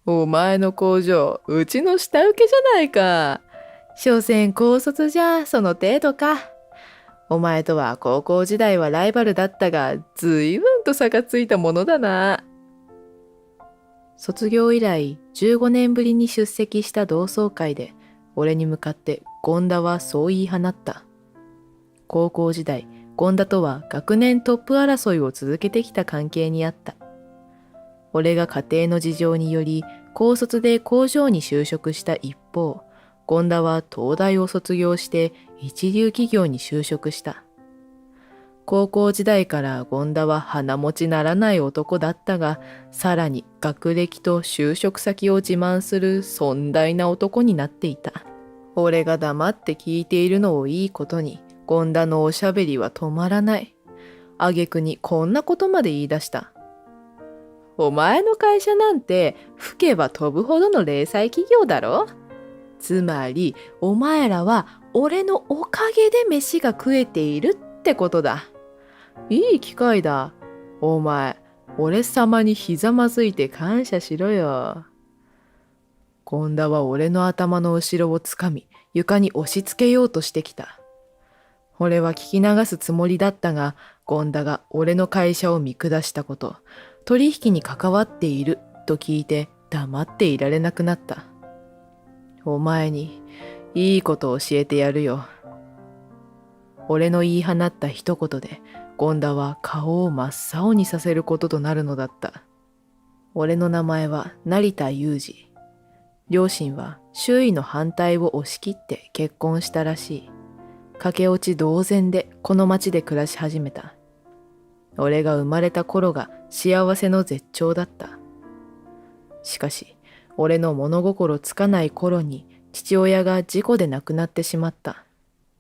お前の工場、うちの下請けじゃないか。所詮高卒じゃその程度か。お前とは高校時代はライバルだったが、ずいぶんと差がついたものだな。卒業以来15年ぶりに出席した同窓会で、俺に向かって権田はそう言い放った。高校時代、権田とは学年トップ争いを続けてきた関係にあった。俺が家庭の事情により高卒で工場に就職した一方、権田は東大を卒業して一流企業に就職した。高校時代から権田は鼻持ちならない男だったが、さらに学歴と就職先を自慢する尊大な男になっていた。俺が黙って聞いているのをいいことに、権田のおしゃべりは止まらない。挙句にこんなことまで言い出した。お前の会社なんて吹けば飛ぶほどの零細企業だろ。つまりお前らは俺のおかげで飯が食えているってことだ。いい機会だ。お前、俺様にひざまずいて感謝しろよ。権田は俺の頭の後ろをつかみ、床に押し付けようとしてきた。俺は聞き流すつもりだったが、権田が俺の会社を見下したこと、取引に関わっていると聞いて黙っていられなくなった。お前にいいことを教えてやるよ。俺の言い放った一言で、権田は顔を真っ青にさせることとなるのだった。俺の名前は成田裕二。両親は周囲の反対を押し切って結婚したらしい。駆け落ち同然でこの町で暮らし始めた。俺が生まれた頃が幸せの絶頂だった。しかし、俺の物心つかない頃に父親が事故で亡くなってしまった。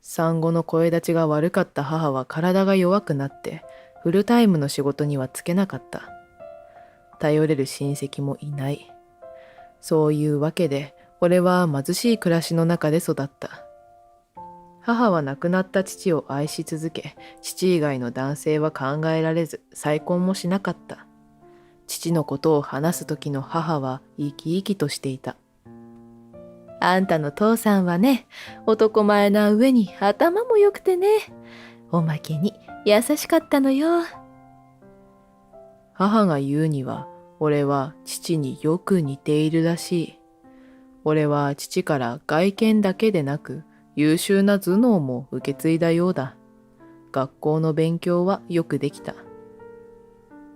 産後の声立ちが悪かった母は体が弱くなってフルタイムの仕事には就けなかった。頼れる親戚もいない。そういうわけで俺は貧しい暮らしの中で育った。母は亡くなった父を愛し続け、父以外の男性は考えられず再婚もしなかった。父のことを話す時の母は生き生きとしていた。あんたの父さんはね、男前な上に頭も良くてね、おまけに優しかったのよ。母が言うには、俺は父によく似ているらしい。俺は父から外見だけでなく、優秀な頭脳も受け継いだようだ。学校の勉強はよくできた。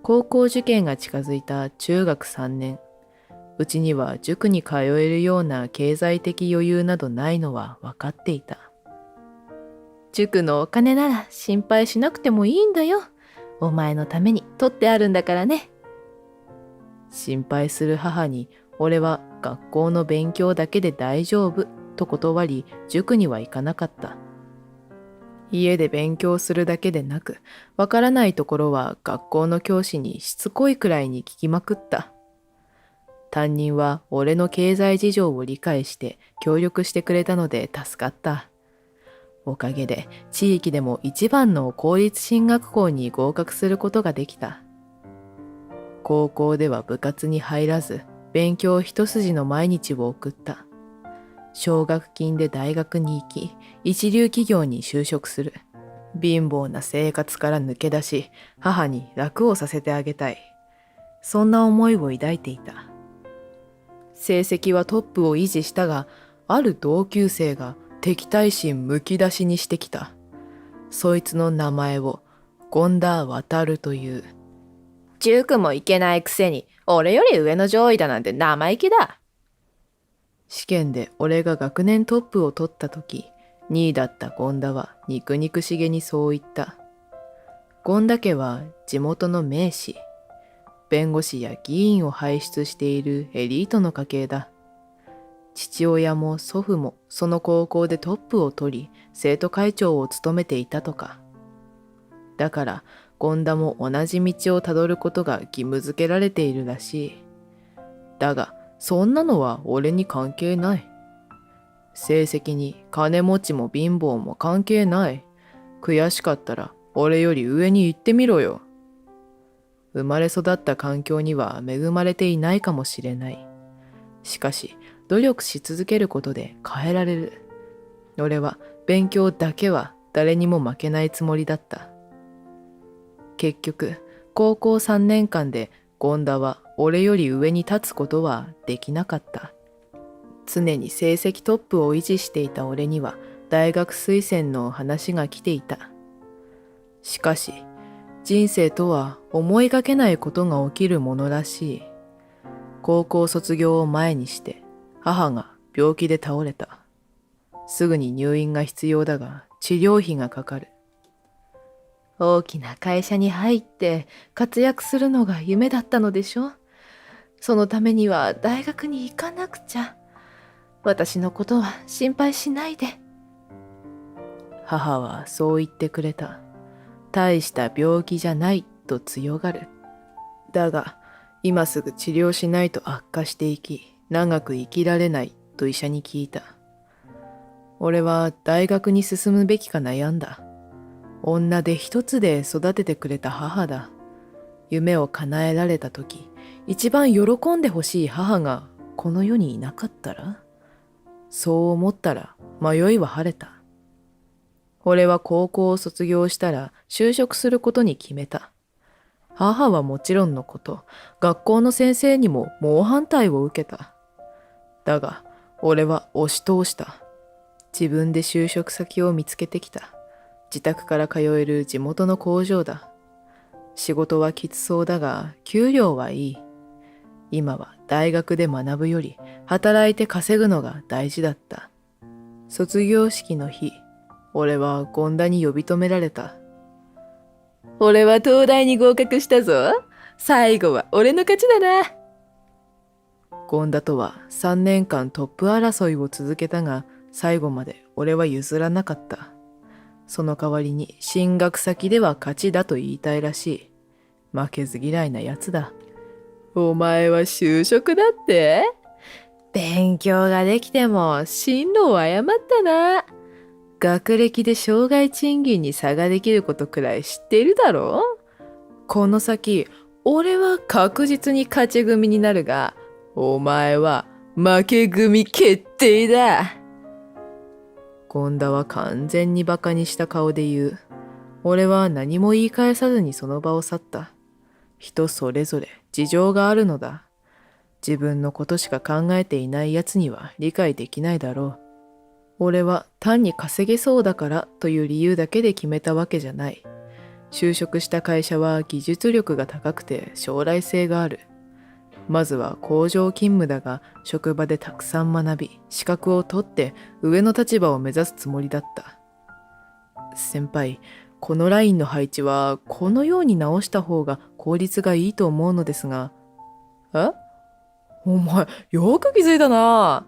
高校受験が近づいた中学3年。うちには塾に通えるような経済的余裕などないのは分かっていた。塾のお金なら心配しなくてもいいんだよ。お前のために取ってあるんだからね。心配する母に俺は学校の勉強だけで大丈夫と断り、塾には行かなかった。家で勉強するだけでなく、わからないところは学校の教師にしつこいくらいに聞きまくった。担任は俺の経済事情を理解して協力してくれたので助かった。おかげで地域でも一番の公立進学校に合格することができた。高校では部活に入らず、勉強一筋の毎日を送った。奨学金で大学に行き、一流企業に就職する。貧乏な生活から抜け出し、母に楽をさせてあげたい。そんな思いを抱いていた。成績はトップを維持したが、ある同級生が敵対心むき出しにしてきた。そいつの名前を権田渉という。塾も行けないくせに、俺より上の上位だなんて生意気だ。試験で俺が学年トップを取った時、2位だった権田は肉々しげにそう言った。権田家は地元の名士。弁護士や議員を輩出しているエリートの家系だ。父親も祖父もその高校でトップを取り、生徒会長を務めていたとか。だから、権田も同じ道をたどることが義務付けられているらしい。だが、そんなのは俺に関係ない。成績に金持ちも貧乏も関係ない。悔しかったら俺より上に行ってみろよ。生まれ育った環境には恵まれていないかもしれない。しかし、努力し続けることで変えられる。俺は勉強だけは誰にも負けないつもりだった。結局、高校3年間で権田は俺より上に立つことはできなかった。常に成績トップを維持していた俺には大学推薦の話が来ていた。しかし、人生とは思いがけないことが起きるものらしい。高校卒業を前にして母が病気で倒れた。すぐに入院が必要だが治療費がかかる。大きな会社に入って活躍するのが夢だったのでしょ。そのためには大学に行かなくちゃ。私のことは心配しないで。母はそう言ってくれた。大した病気じゃないと強がる。だが、今すぐ治療しないと悪化していき、長く生きられないと医者に聞いた。俺は大学に進むべきか悩んだ。女で一つで育ててくれた母だ。夢を叶えられた時、一番喜んでほしい母がこの世にいなかったら？そう思ったら迷いは晴れた。俺は高校を卒業したら就職することに決めた。母はもちろんのこと、学校の先生にも猛反対を受けた。だが、俺は押し通した。自分で就職先を見つけてきた。自宅から通える地元の工場だ。仕事はきつそうだが、給料はいい。今は大学で学ぶより、働いて稼ぐのが大事だった。卒業式の日、俺は権田に呼び止められた。俺は東大に合格したぞ。最後は俺の勝ちだな。権田とは3年間トップ争いを続けたが、最後まで俺は譲らなかった。その代わりに進学先では勝ちだと言いたいらしい。負けず嫌いなやつだ。お前は就職だって？勉強ができても進路を誤ったな。学歴で生涯賃金に差ができることくらい知っているだろう？この先、俺は確実に勝ち組になるが、お前は負け組決定だ。権田は完全にバカにした顔で言う。俺は何も言い返さずにその場を去った。人それぞれ事情があるのだ。自分のことしか考えていない奴には理解できないだろう。俺は単に稼げそうだからという理由だけで決めたわけじゃない。就職した会社は技術力が高くて将来性がある。まずは工場勤務だが、職場でたくさん学び、資格を取って上の立場を目指すつもりだった。先輩、このラインの配置はこのように直した方が効率がいいと思うのですが。え？お前、よく気づいたな。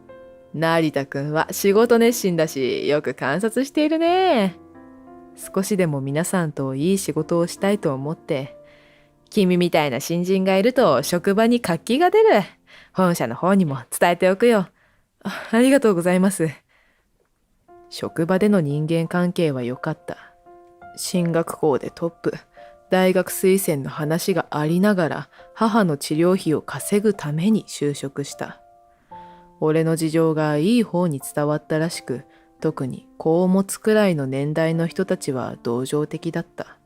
成田くんは仕事熱心だし、よく観察しているね。少しでも皆さんといい仕事をしたいと思って。君みたいな新人がいると職場に活気が出る。本社の方にも伝えておくよ。ありがとうございます。職場での人間関係は良かった。進学校でトップ、大学推薦の話がありながら母の治療費を稼ぐために就職した。俺の事情がいい方に伝わったらしく、特に子を持つくらいの年代の人たちは同情的だった。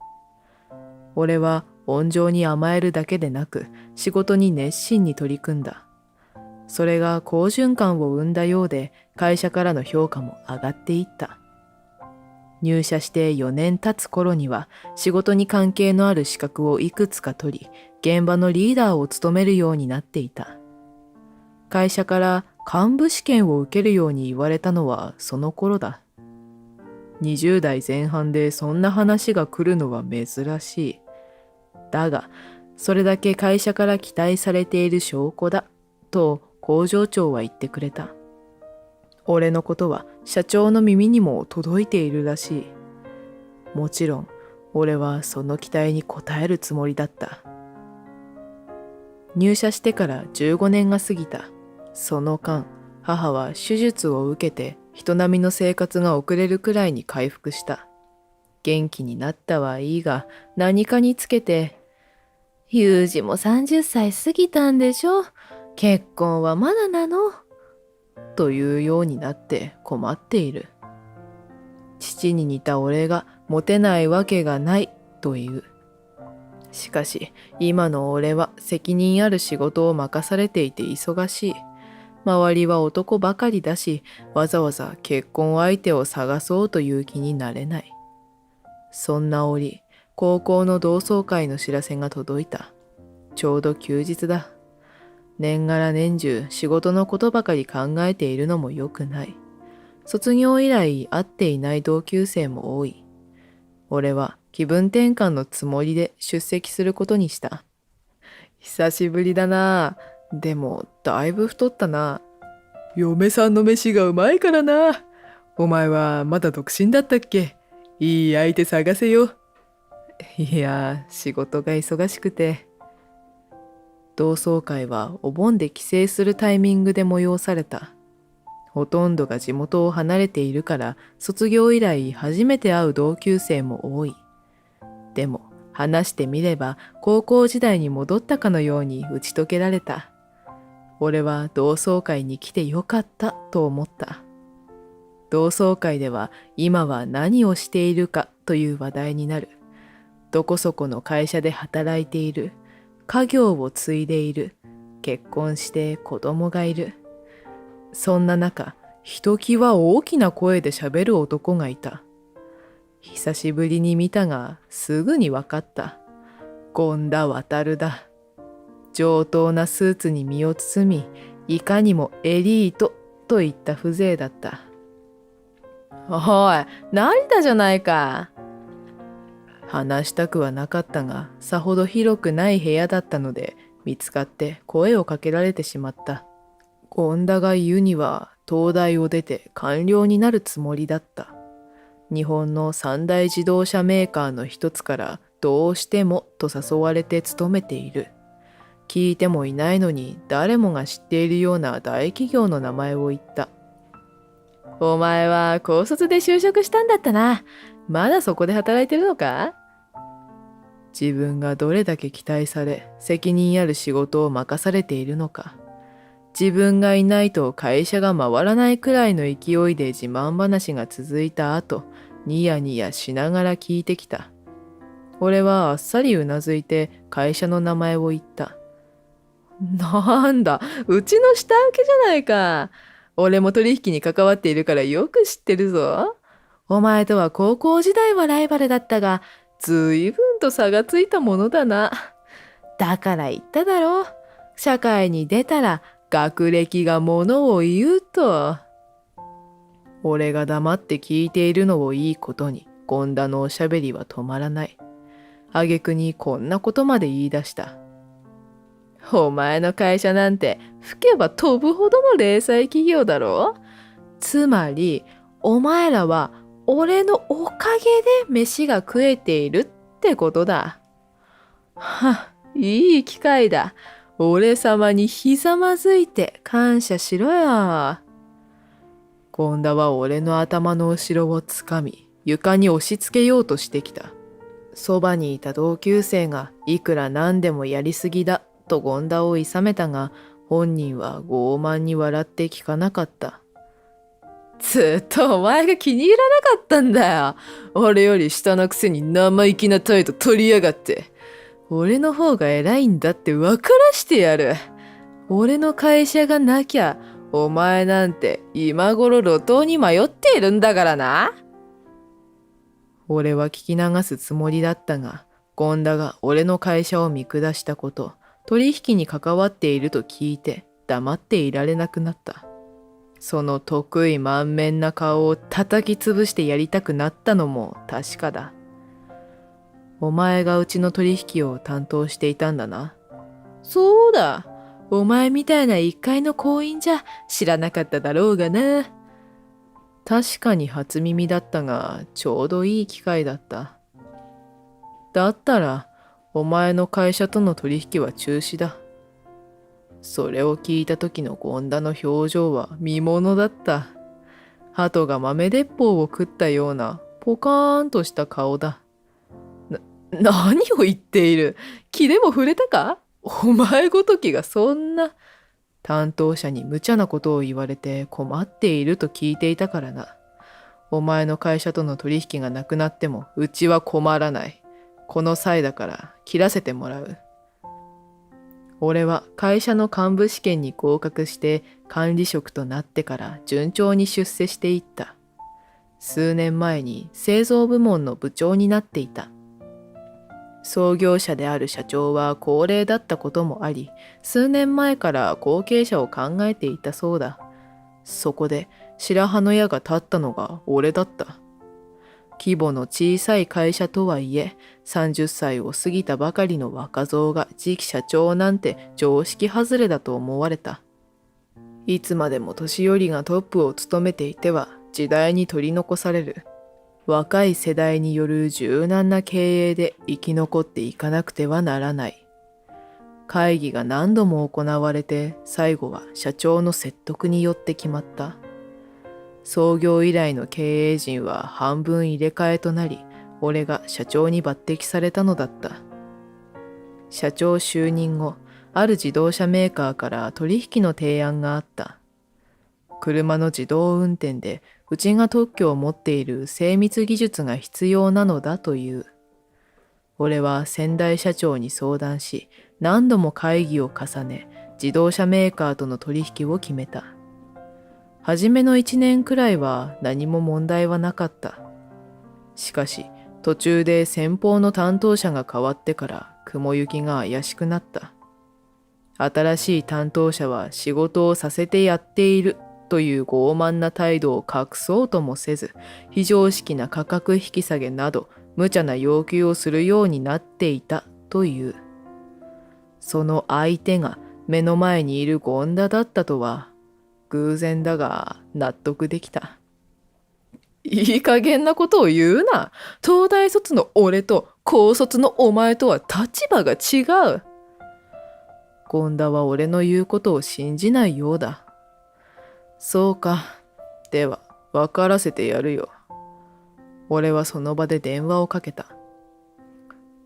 俺は温情に甘えるだけでなく、仕事に熱心に取り組んだ。それが好循環を生んだようで、会社からの評価も上がっていった。入社して4年経つ頃には、仕事に関係のある資格をいくつか取り、現場のリーダーを務めるようになっていた。会社から幹部試験を受けるように言われたのはその頃だ。20代前半でそんな話が来るのは珍しい。だが、それだけ会社から期待されている証拠だ、と工場長は言ってくれた。俺のことは社長の耳にも届いているらしい。もちろん、俺はその期待に応えるつもりだった。入社してから15年が過ぎた。その間、母は手術を受けて人並みの生活が送れるくらいに回復した。元気になったはいいが、何かにつけて、ユージも30歳過ぎたんでしょ。結婚はまだなのというようになって困っている。父に似た俺がモテないわけがないという。しかし今の俺は責任ある仕事を任されていて忙しい。周りは男ばかりだし、わざわざ結婚相手を探そうという気になれない。そんな折、高校の同窓会の知らせが届いた。ちょうど休日だ。年がら年中仕事のことばかり考えているのも良くない。卒業以来会っていない同級生も多い。俺は気分転換のつもりで出席することにした。久しぶりだな。でもだいぶ太ったな。嫁さんの飯がうまいからな。お前はまだ独身だったっけ？いい相手探せよ。いや、仕事が忙しくて。同窓会はお盆で帰省するタイミングで催された。ほとんどが地元を離れているから卒業以来初めて会う同級生も多い。でも話してみれば高校時代に戻ったかのように打ち解けられた。俺は同窓会に来てよかったと思った。同窓会では今は何をしているかという話題になる。どこそこの会社で働いている。家業を継いでいる。結婚して子供がいる。そんな中、ひときわ大きな声で喋る男がいた。久しぶりに見たが、すぐに分かった。権田渉だ。上等なスーツに身を包み、いかにもエリートといった風情だった。おい、成田じゃないか。話したくはなかったが、さほど広くない部屋だったので、見つかって声をかけられてしまった。権田が言うには、東大を出て官僚になるつもりだった。日本の三大自動車メーカーの一つからどうしてもと誘われて勤めている。聞いてもいないのに誰もが知っているような大企業の名前を言った。お前は高卒で就職したんだったな。まだそこで働いてるのか？自分がどれだけ期待され、責任ある仕事を任されているのか。自分がいないと会社が回らないくらいの勢いで自慢話が続いた後、ニヤニヤしながら聞いてきた。俺はあっさりうなずいて会社の名前を言った。なんだ、うちの下請けじゃないか。俺も取引に関わっているからよく知ってるぞ。お前とは高校時代はライバルだったが、ずいぶんと差がついたものだな。だから言っただろう。社会に出たら学歴がものを言うと。俺が黙って聞いているのをいいことに、権田のおしゃべりは止まらない。挙句にこんなことまで言い出した。お前の会社なんて吹けば飛ぶほどの零細企業だろ。つまりお前らは俺のおかげで飯が食えているってことだ。は、いい機会だ。俺様にひざまずいて感謝しろよ。権田は俺の頭の後ろをつかみ、床に押し付けようとしてきた。そばにいた同級生がいくらなんでもやりすぎだと権田をいさめたが、本人は傲慢に笑って聞かなかった。ずっとお前が気に入らなかったんだよ。俺より下のくせに生意気な態度取りやがって。俺の方が偉いんだって分からしてやる。俺の会社がなきゃ、お前なんて今頃路頭に迷っているんだからな。俺は聞き流すつもりだったが、権田が俺の会社を見下したこと、取引に関わっていると聞いて黙っていられなくなった。その得意満面な顔を叩き潰してやりたくなったのも確かだ。お前がうちの取引を担当していたんだな。そうだ。お前みたいな一階の行員じゃ知らなかっただろうがな。確かに初耳だったが、ちょうどいい機会だった。だったら、お前の会社との取引は中止だ。それを聞いた時の権田の表情は見ものだった。鳩が豆鉄砲を食ったようなポカーンとした顔だ。何を言っている？気でも触れたか？お前ごときがそんな。担当者に無茶なことを言われて困っていると聞いていたからな。お前の会社との取引がなくなってもうちは困らない。この際だから切らせてもらう。俺は会社の幹部試験に合格して管理職となってから順調に出世していった。数年前に製造部門の部長になっていた。創業者である社長は高齢だったこともあり、数年前から後継者を考えていたそうだ。そこで白羽の矢が立ったのが俺だった。規模の小さい会社とはいえ、30歳を過ぎたばかりの若造が次期社長なんて常識外れだと思われた。いつまでも年寄りがトップを務めていては時代に取り残される。若い世代による柔軟な経営で生き残っていかなくてはならない。会議が何度も行われて、最後は社長の説得によって決まった。創業以来の経営陣は半分入れ替えとなり、俺が社長に抜擢されたのだった。社長就任後、ある自動車メーカーから取引の提案があった。車の自動運転でうちが特許を持っている精密技術が必要なのだという。俺は先代社長に相談し、何度も会議を重ね、自動車メーカーとの取引を決めた。初めの1年くらいは何も問題はなかった。しかし、途中で先方の担当者が変わってから雲行きが怪しくなった。新しい担当者は仕事をさせてやっているという傲慢な態度を隠そうともせず、非常識な価格引き下げなど無茶な要求をするようになっていたという。その相手が目の前にいる権田だったとは、偶然だが納得できた。いい加減なことを言うな。東大卒の俺と高卒のお前とは立場が違う。権田は俺の言うことを信じないようだ。そうか。では、分からせてやるよ。俺はその場で電話をかけた。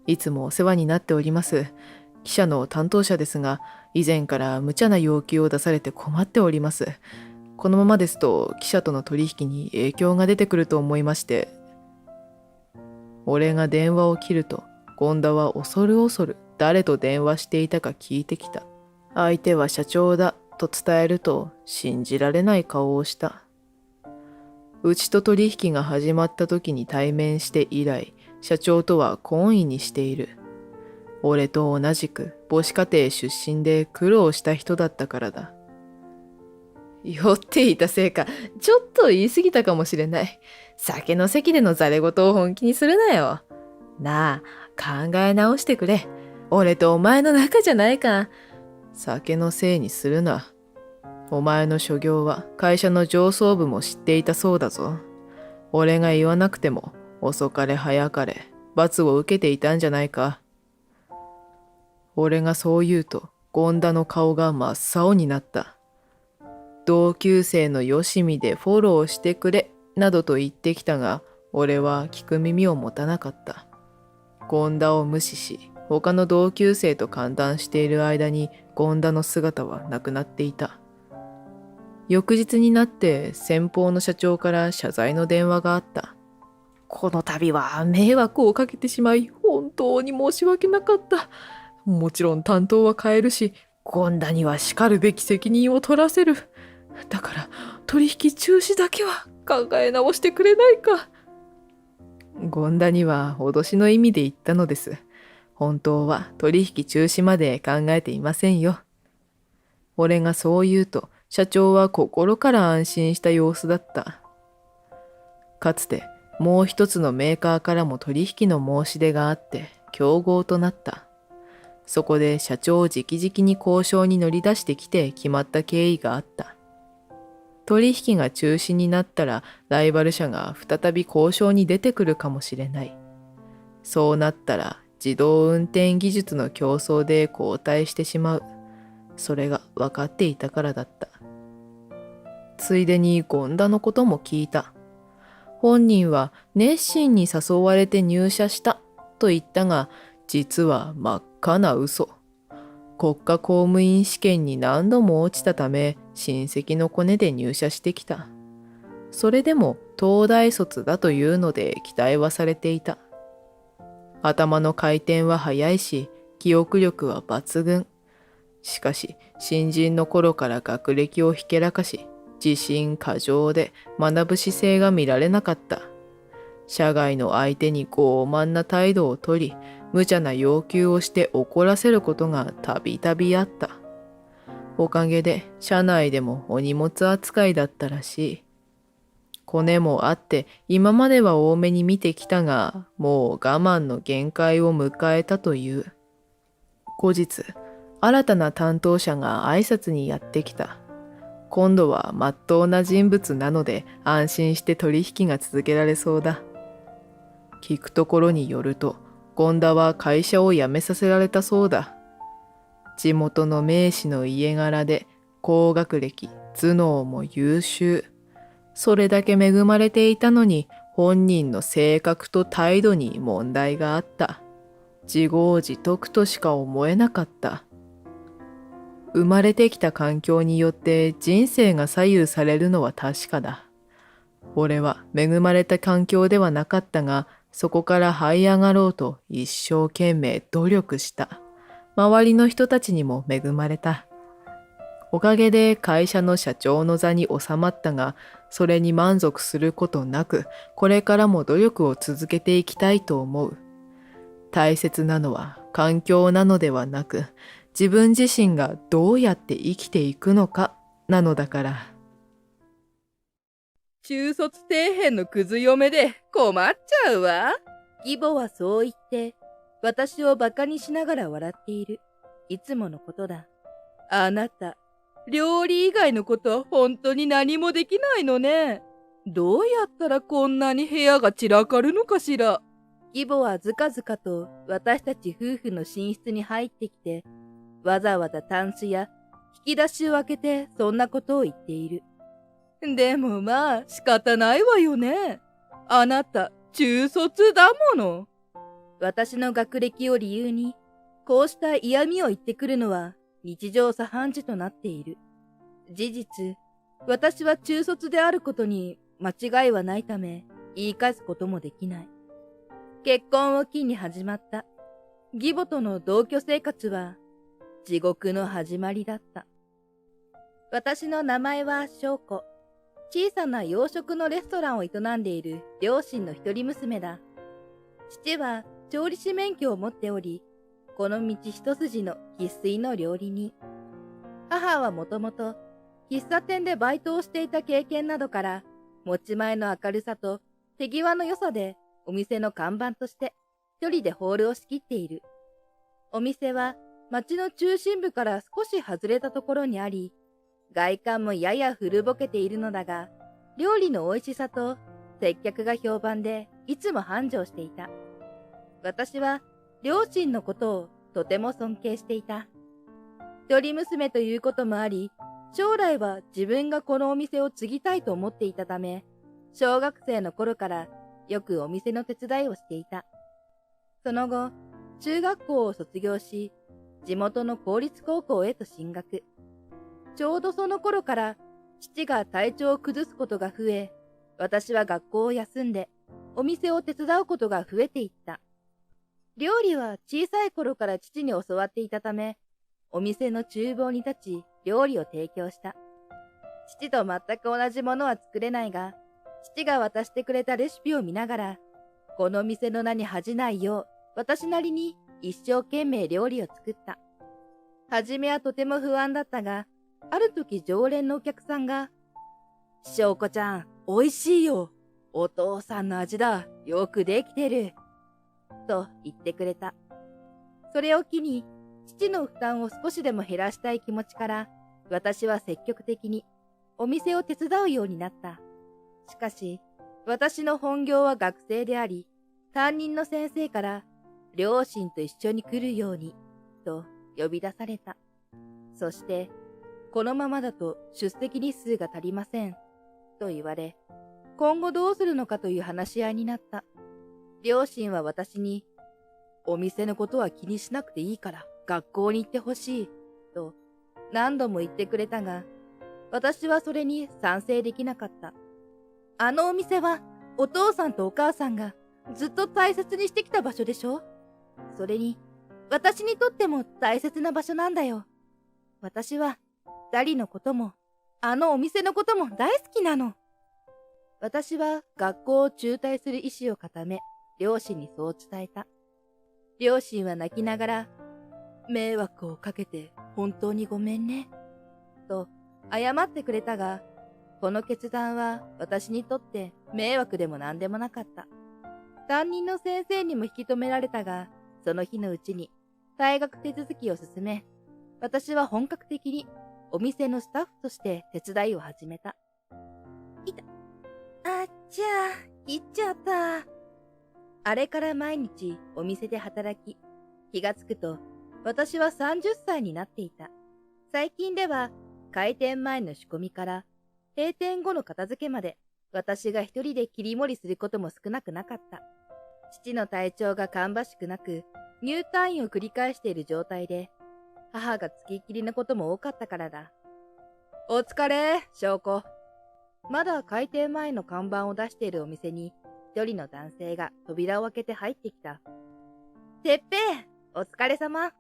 いつもお世話になっております。記者の担当者ですが、以前から無茶な要求を出されて困っております。このままですと記者との取引に影響が出てくると思いまして。俺が電話を切ると、権田は恐る恐る誰と電話していたか聞いてきた。相手は社長だと伝えると信じられない顔をした。うちと取引が始まった時に対面して以来、社長とは懇意にしている。俺と同じく母子家庭出身で苦労した人だったからだ。酔っていたせいか、ちょっと言い過ぎたかもしれない。酒の席でのざれ言を本気にするなよ。なあ、考え直してくれ。俺とお前の仲じゃないか。酒のせいにするな。お前の所業は会社の上層部も知っていたそうだぞ。俺が言わなくても遅かれ早かれ罰を受けていたんじゃないか。俺がそう言うと権田の顔が真っ青になった。同級生のよしみでフォローしてくれなどと言ってきたが、俺は聞く耳を持たなかった。権田を無視し、他の同級生と歓談している間に権田の姿はなくなっていた。翌日になって先方の社長から謝罪の電話があった。この度は迷惑をかけてしまい本当に申し訳なかった。もちろん担当は変えるし、権田にはしかるべき責任を取らせる。だから取引中止だけは考え直してくれないか。権田には脅しの意味で言ったのです。本当は取引中止まで考えていませんよ。俺がそう言うと、社長は心から安心した様子だった。かつてもう一つのメーカーからも取引の申し出があって競合となった。そこで社長直々に交渉に乗り出してきて決まった経緯があった。取引が中止になったらライバル社が再び交渉に出てくるかもしれない。そうなったら自動運転技術の競争で後退してしまう。それが分かっていたからだった。ついでに権田のことも聞いた。本人は熱心に誘われて入社したと言ったが、実は真っ赤な嘘。国家公務員試験に何度も落ちたため、親戚のコネで入社してきた。それでも東大卒だというので期待はされていた。頭の回転は速いし、記憶力は抜群。しかし、新人の頃から学歴をひけらかし、自信過剰で学ぶ姿勢が見られなかった。社外の相手に傲慢な態度をとり、無茶な要求をして怒らせることがたびたびあった。おかげで社内でもお荷物扱いだったらしい。コネもあって今までは多めに見てきたが、もう我慢の限界を迎えたという。後日、新たな担当者が挨拶にやってきた。今度は真っ当な人物なので安心して取引が続けられそうだ。聞くところによると、権田は会社を辞めさせられたそうだ。地元の名士の家柄で、高学歴、頭脳も優秀。それだけ恵まれていたのに、本人の性格と態度に問題があった。自業自得としか思えなかった。生まれてきた環境によって人生が左右されるのは確かだ。俺は恵まれた環境ではなかったが、そこから這い上がろうと一生懸命努力した。周りの人たちにも恵まれた。おかげで会社の社長の座に収まったが、それに満足することなく、これからも努力を続けていきたいと思う。大切なのは環境なのではなく、自分自身がどうやって生きていくのかなのだから。中卒底辺のクズ嫁で困っちゃうわ。義母はそう言って、私を馬鹿にしながら笑っている。いつものことだ。あなた、料理以外のことは本当に何もできないのね。どうやったらこんなに部屋が散らかるのかしら。義母はずかずかと私たち夫婦の寝室に入ってきて、わざわざタンスや引き出しを開けてそんなことを言っている。でもまあ仕方ないわよね。あなた中卒だもの。私の学歴を理由にこうした嫌味を言ってくるのは日常茶飯事となっている。事実、私は中卒であることに間違いはないため言い返すこともできない。結婚を機に始まった義母との同居生活は地獄の始まりだった。私の名前は翔子。小さな洋食のレストランを営んでいる両親の一人娘だ。父は調理師免許を持っており、この道一筋の生粋の料理人。母はもともと喫茶店でバイトをしていた経験などから、持ち前の明るさと手際の良さでお店の看板として一人でホールを仕切っている。お店は町の中心部から少し外れたところにあり、外観もやや古ぼけているのだが、料理の美味しさと接客が評判でいつも繁盛していた。私は両親のことをとても尊敬していた。一人娘ということもあり、将来は自分がこのお店を継ぎたいと思っていたため、小学生の頃からよくお店の手伝いをしていた。その後、中学校を卒業し、地元の公立高校へと進学。ちょうどその頃から父が体調を崩すことが増え、私は学校を休んでお店を手伝うことが増えていった。料理は小さい頃から父に教わっていたため、お店の厨房に立ち料理を提供した。父と全く同じものは作れないが、父が渡してくれたレシピを見ながら、この店の名に恥じないよう、私なりに一生懸命料理を作った。はじめはとても不安だったが、ある時常連のお客さんが、翔子ちゃん、美味しいよ。お父さんの味だ。よくできてる。と言ってくれた。それを機に、父の負担を少しでも減らしたい気持ちから、私は積極的にお店を手伝うようになった。しかし、私の本業は学生であり、担任の先生から、両親と一緒に来るように、と呼び出された。そして、このままだと出席日数が足りません、と言われ、今後どうするのかという話し合いになった。両親は私に、お店のことは気にしなくていいから学校に行ってほしい、と何度も言ってくれたが、私はそれに賛成できなかった。あのお店はお父さんとお母さんがずっと大切にしてきた場所でしょ。それに、私にとっても大切な場所なんだよ。私は、ダリのことも、あのお店のことも大好きなの。私は学校を中退する意思を固め、両親にそう伝えた。両親は泣きながら、迷惑をかけて本当にごめんね、と謝ってくれたが、この決断は私にとって迷惑でも何でもなかった。担任の先生にも引き止められたが、その日のうちに退学手続きを進め、私は本格的にお店のスタッフとして手伝いを始めた。あっちゃー、切っちゃった。あれから毎日お店で働き、気がつくと私は30歳になっていた。最近では開店前の仕込みから閉店後の片付けまで私が一人で切り盛りすることも少なくなかった。父の体調が芳しくなく入退院を繰り返している状態で、母が付きっきりのことも多かったからだ。お疲れ、翔子。まだ開店前の看板を出しているお店に一人の男性が扉を開けて入ってきた。てっぺい、お疲れ様。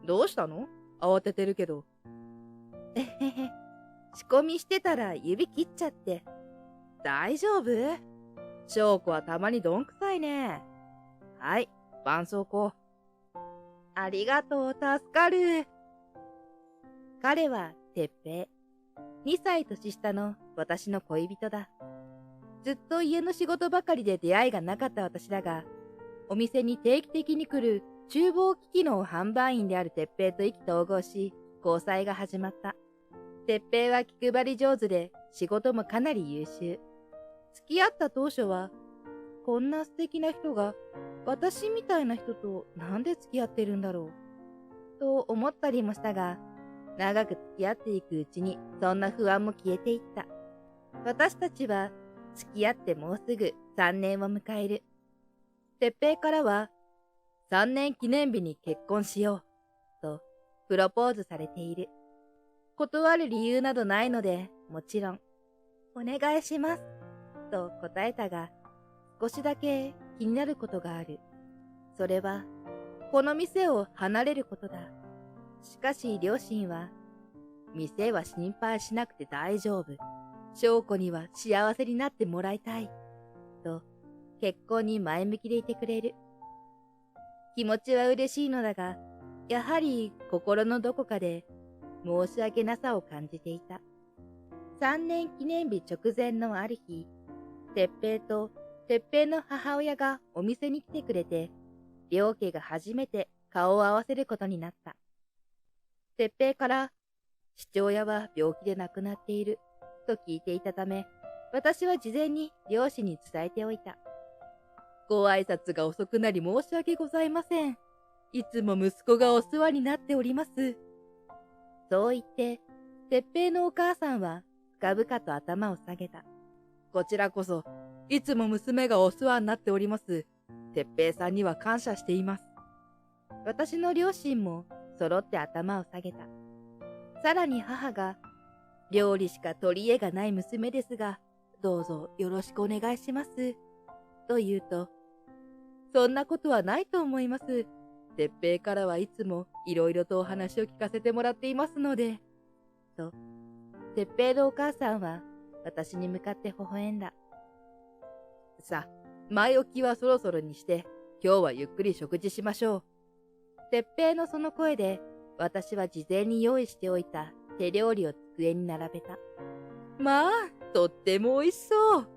どうしたの？慌ててるけど。えへへ、仕込みしてたら指切っちゃって。大丈夫？翔子はたまにどんくさいね。はい、絆創膏。ありがとう、助かる。彼はてっぺい。2歳年下の私の恋人だ。ずっと家の仕事ばかりで出会いがなかった私だが、お店に定期的に来る厨房機器の販売員であるてっぺいと意気投合し、交際が始まった。てっぺいは気配り上手で仕事もかなり優秀。付き合った当初は、こんな素敵な人が私みたいな人となんで付き合ってるんだろうと思ったりもしたが、長く付き合っていくうちにそんな不安も消えていった。私たちは付き合ってもうすぐ3年を迎える。てっぺいからは3年記念日に結婚しようとプロポーズされている。断る理由などないので、もちろんお願いしますと答えたが、少しだけ気になることがある。それはこの店を離れることだ。しかし両親は、店は心配しなくて大丈夫。翔子には幸せになってもらいたい。と、結婚に前向きでいてくれる。気持ちは嬉しいのだが、やはり心のどこかで申し訳なさを感じていた。3年記念日直前のある日、てっぺいとてっぺいの母親がお店に来てくれて、両家が初めて顔を合わせることになった。てっぺいから、父親は病気で亡くなっている、と聞いていたため、私は事前に両親に伝えておいた。ご挨拶が遅くなり申し訳ございません。いつも息子がお世話になっております。そう言って、てっぺいのお母さんは深々と頭を下げた。こちらこそ、いつも娘がお世話になっております。てっぺいさんには感謝しています。私の両親も揃って頭を下げた。さらに母が、料理しか取り柄がない娘ですが、どうぞよろしくお願いします。と言うと、そんなことはないと思います。てっぺいからはいつもいろいろとお話を聞かせてもらっていますので。と、てっぺいのお母さんは私に向かって微笑んだ。さあ、前置きはそろそろにして、今日はゆっくり食事しましょう。てっぺいのその声で、私は事前に用意しておいた手料理を机に並べた。まあ、とっても美味しそう。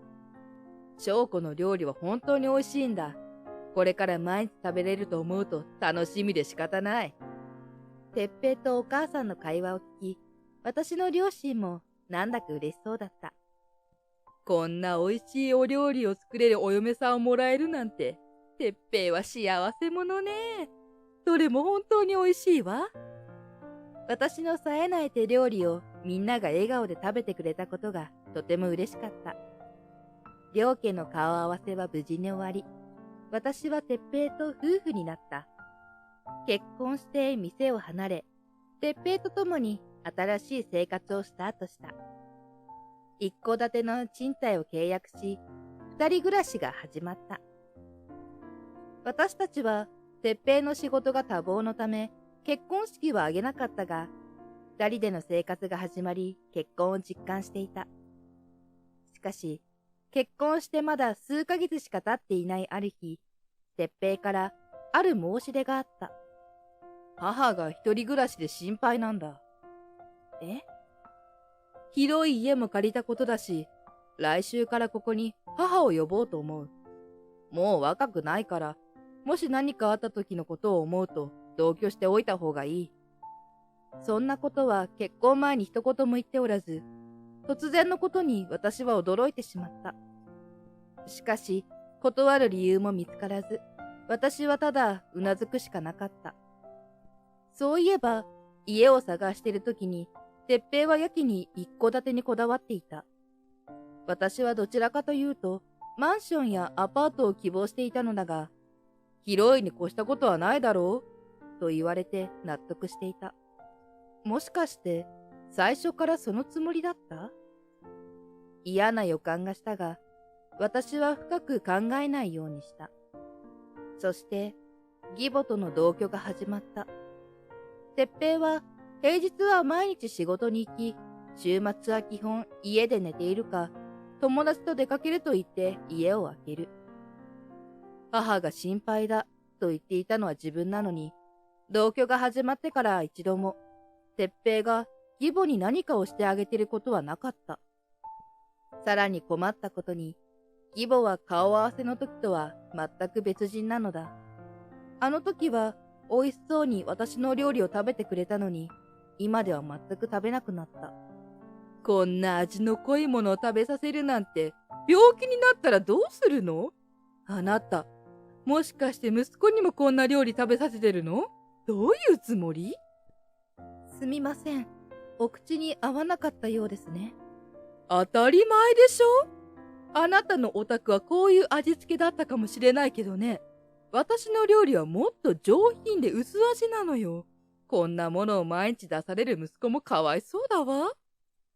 翔子の料理は本当に美味しいんだ。これから毎日食べれると思うと楽しみで仕方ない。てっぺいとお母さんの会話を聞き、私の両親もなんだか嬉しそうだった。こんな美味しいお料理を作れるお嫁さんをもらえるなんて、てっぺいは幸せ者ね。どれも本当に美味しいわ。私の冴えない手料理をみんなが笑顔で食べてくれたことがとても嬉しかった。両家の顔合わせは無事に終わり、私はてっぺいと夫婦になった。結婚して店を離れ、鉄平と共に新しい生活をスタートした。一戸建ての賃貸を契約し、二人暮らしが始まった。私たちは、鉄平の仕事が多忙のため、結婚式は挙げなかったが、二人での生活が始まり、結婚を実感していた。しかし、結婚してまだ数ヶ月しか経っていないある日、鉄平からある申し出があった。母が一人暮らしで心配なんだ。え？広い家も借りたことだし、来週からここに母を呼ぼうと思う。もう若くないから、もし何かあった時のことを思うと同居しておいた方がいい。そんなことは結婚前に一言も言っておらず、突然のことに私は驚いてしまった。しかし、断る理由も見つからず、私はただうなずくしかなかった。そういえば、家を探している時に、鉄平はやけに一戸建てにこだわっていた。私はどちらかというと、マンションやアパートを希望していたのだが、広いに越したことはないだろうと言われて納得していた。もしかして、最初からそのつもりだった？嫌な予感がしたが、私は深く考えないようにした。そして、義母との同居が始まった。鉄平は、平日は毎日仕事に行き、週末は基本家で寝ているか、友達と出かけると言って家を空ける。母が心配だと言っていたのは自分なのに、同居が始まってから一度も、鉄平が義母に何かをしてあげてることはなかった。さらに困ったことに、義母は顔合わせの時とは全く別人なのだ。あの時は美味しそうに私の料理を食べてくれたのに、今では全く食べなくなった。こんな味の濃いものを食べさせるなんて、病気になったらどうするの？あなた、もしかして息子にもこんな料理食べさせてるの？どういうつもり？すみません。お口に合わなかったようですね。当たり前でしょ？あなたのお宅はこういう味付けだったかもしれないけどね。私の料理はもっと上品で薄味なのよ。こんなものを毎日出される息子もかわいそうだわ。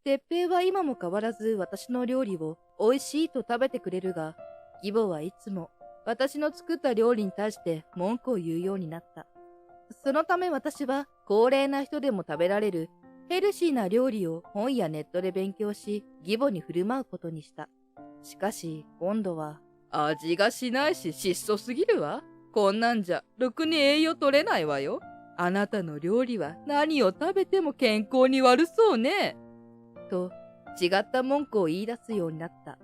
鉄平は今も変わらず私の料理を美味しいと食べてくれるが、義母はいつも私の作った料理に対して文句を言うようになった。そのため私は高齢な人でも食べられるヘルシーな料理を本やネットで勉強し、義母に振る舞うことにした。しかし今度は味がしないし質素すぎるわ。こんなんじゃろくに栄養取れないわよ。あなたの料理は何を食べても健康に悪そうね。と違った文句を言い出すようになった。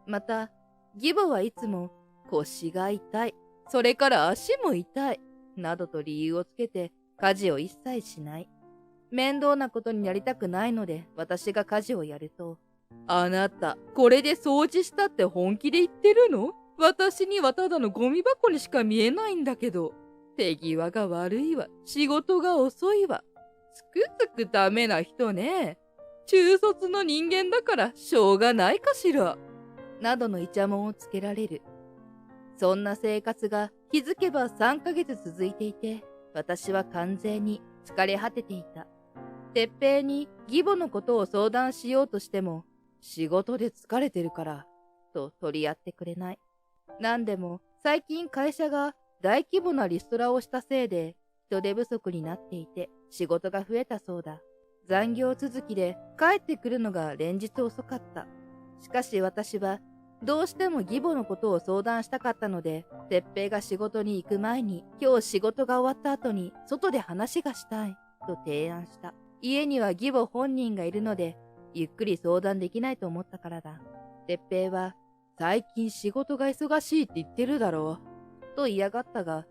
また義母はいつも腰が痛い、それから足も痛いなどと理由をつけて家事を一切しない。面倒なことになりたくないので私が家事をやると、あなたこれで掃除したって本気で言ってるの？私にはただのゴミ箱にしか見えないんだけど。手際が悪いわ、仕事が遅いわ、つくづくダメな人ね。中卒の人間だからしょうがないかしら。などのイチャモンをつけられる。そんな生活が気づけば3ヶ月続いていて、私は完全に疲れ果てていた。鉄平に義母のことを相談しようとしても、仕事で疲れてるから、と取り合ってくれない。なんでも最近会社が大規模なリストラをしたせいで人手不足になっていて仕事が増えたそうだ。残業続きで帰ってくるのが連日遅かった。しかし私はどうしても義母のことを相談したかったので、鉄平が仕事に行く前に今日仕事が終わった後に外で話がしたいと提案した。家には義母本人がいるのでゆっくり相談できないと思ったからだ。鉄平は最近仕事が忙しいって言ってるだろうと嫌がったが、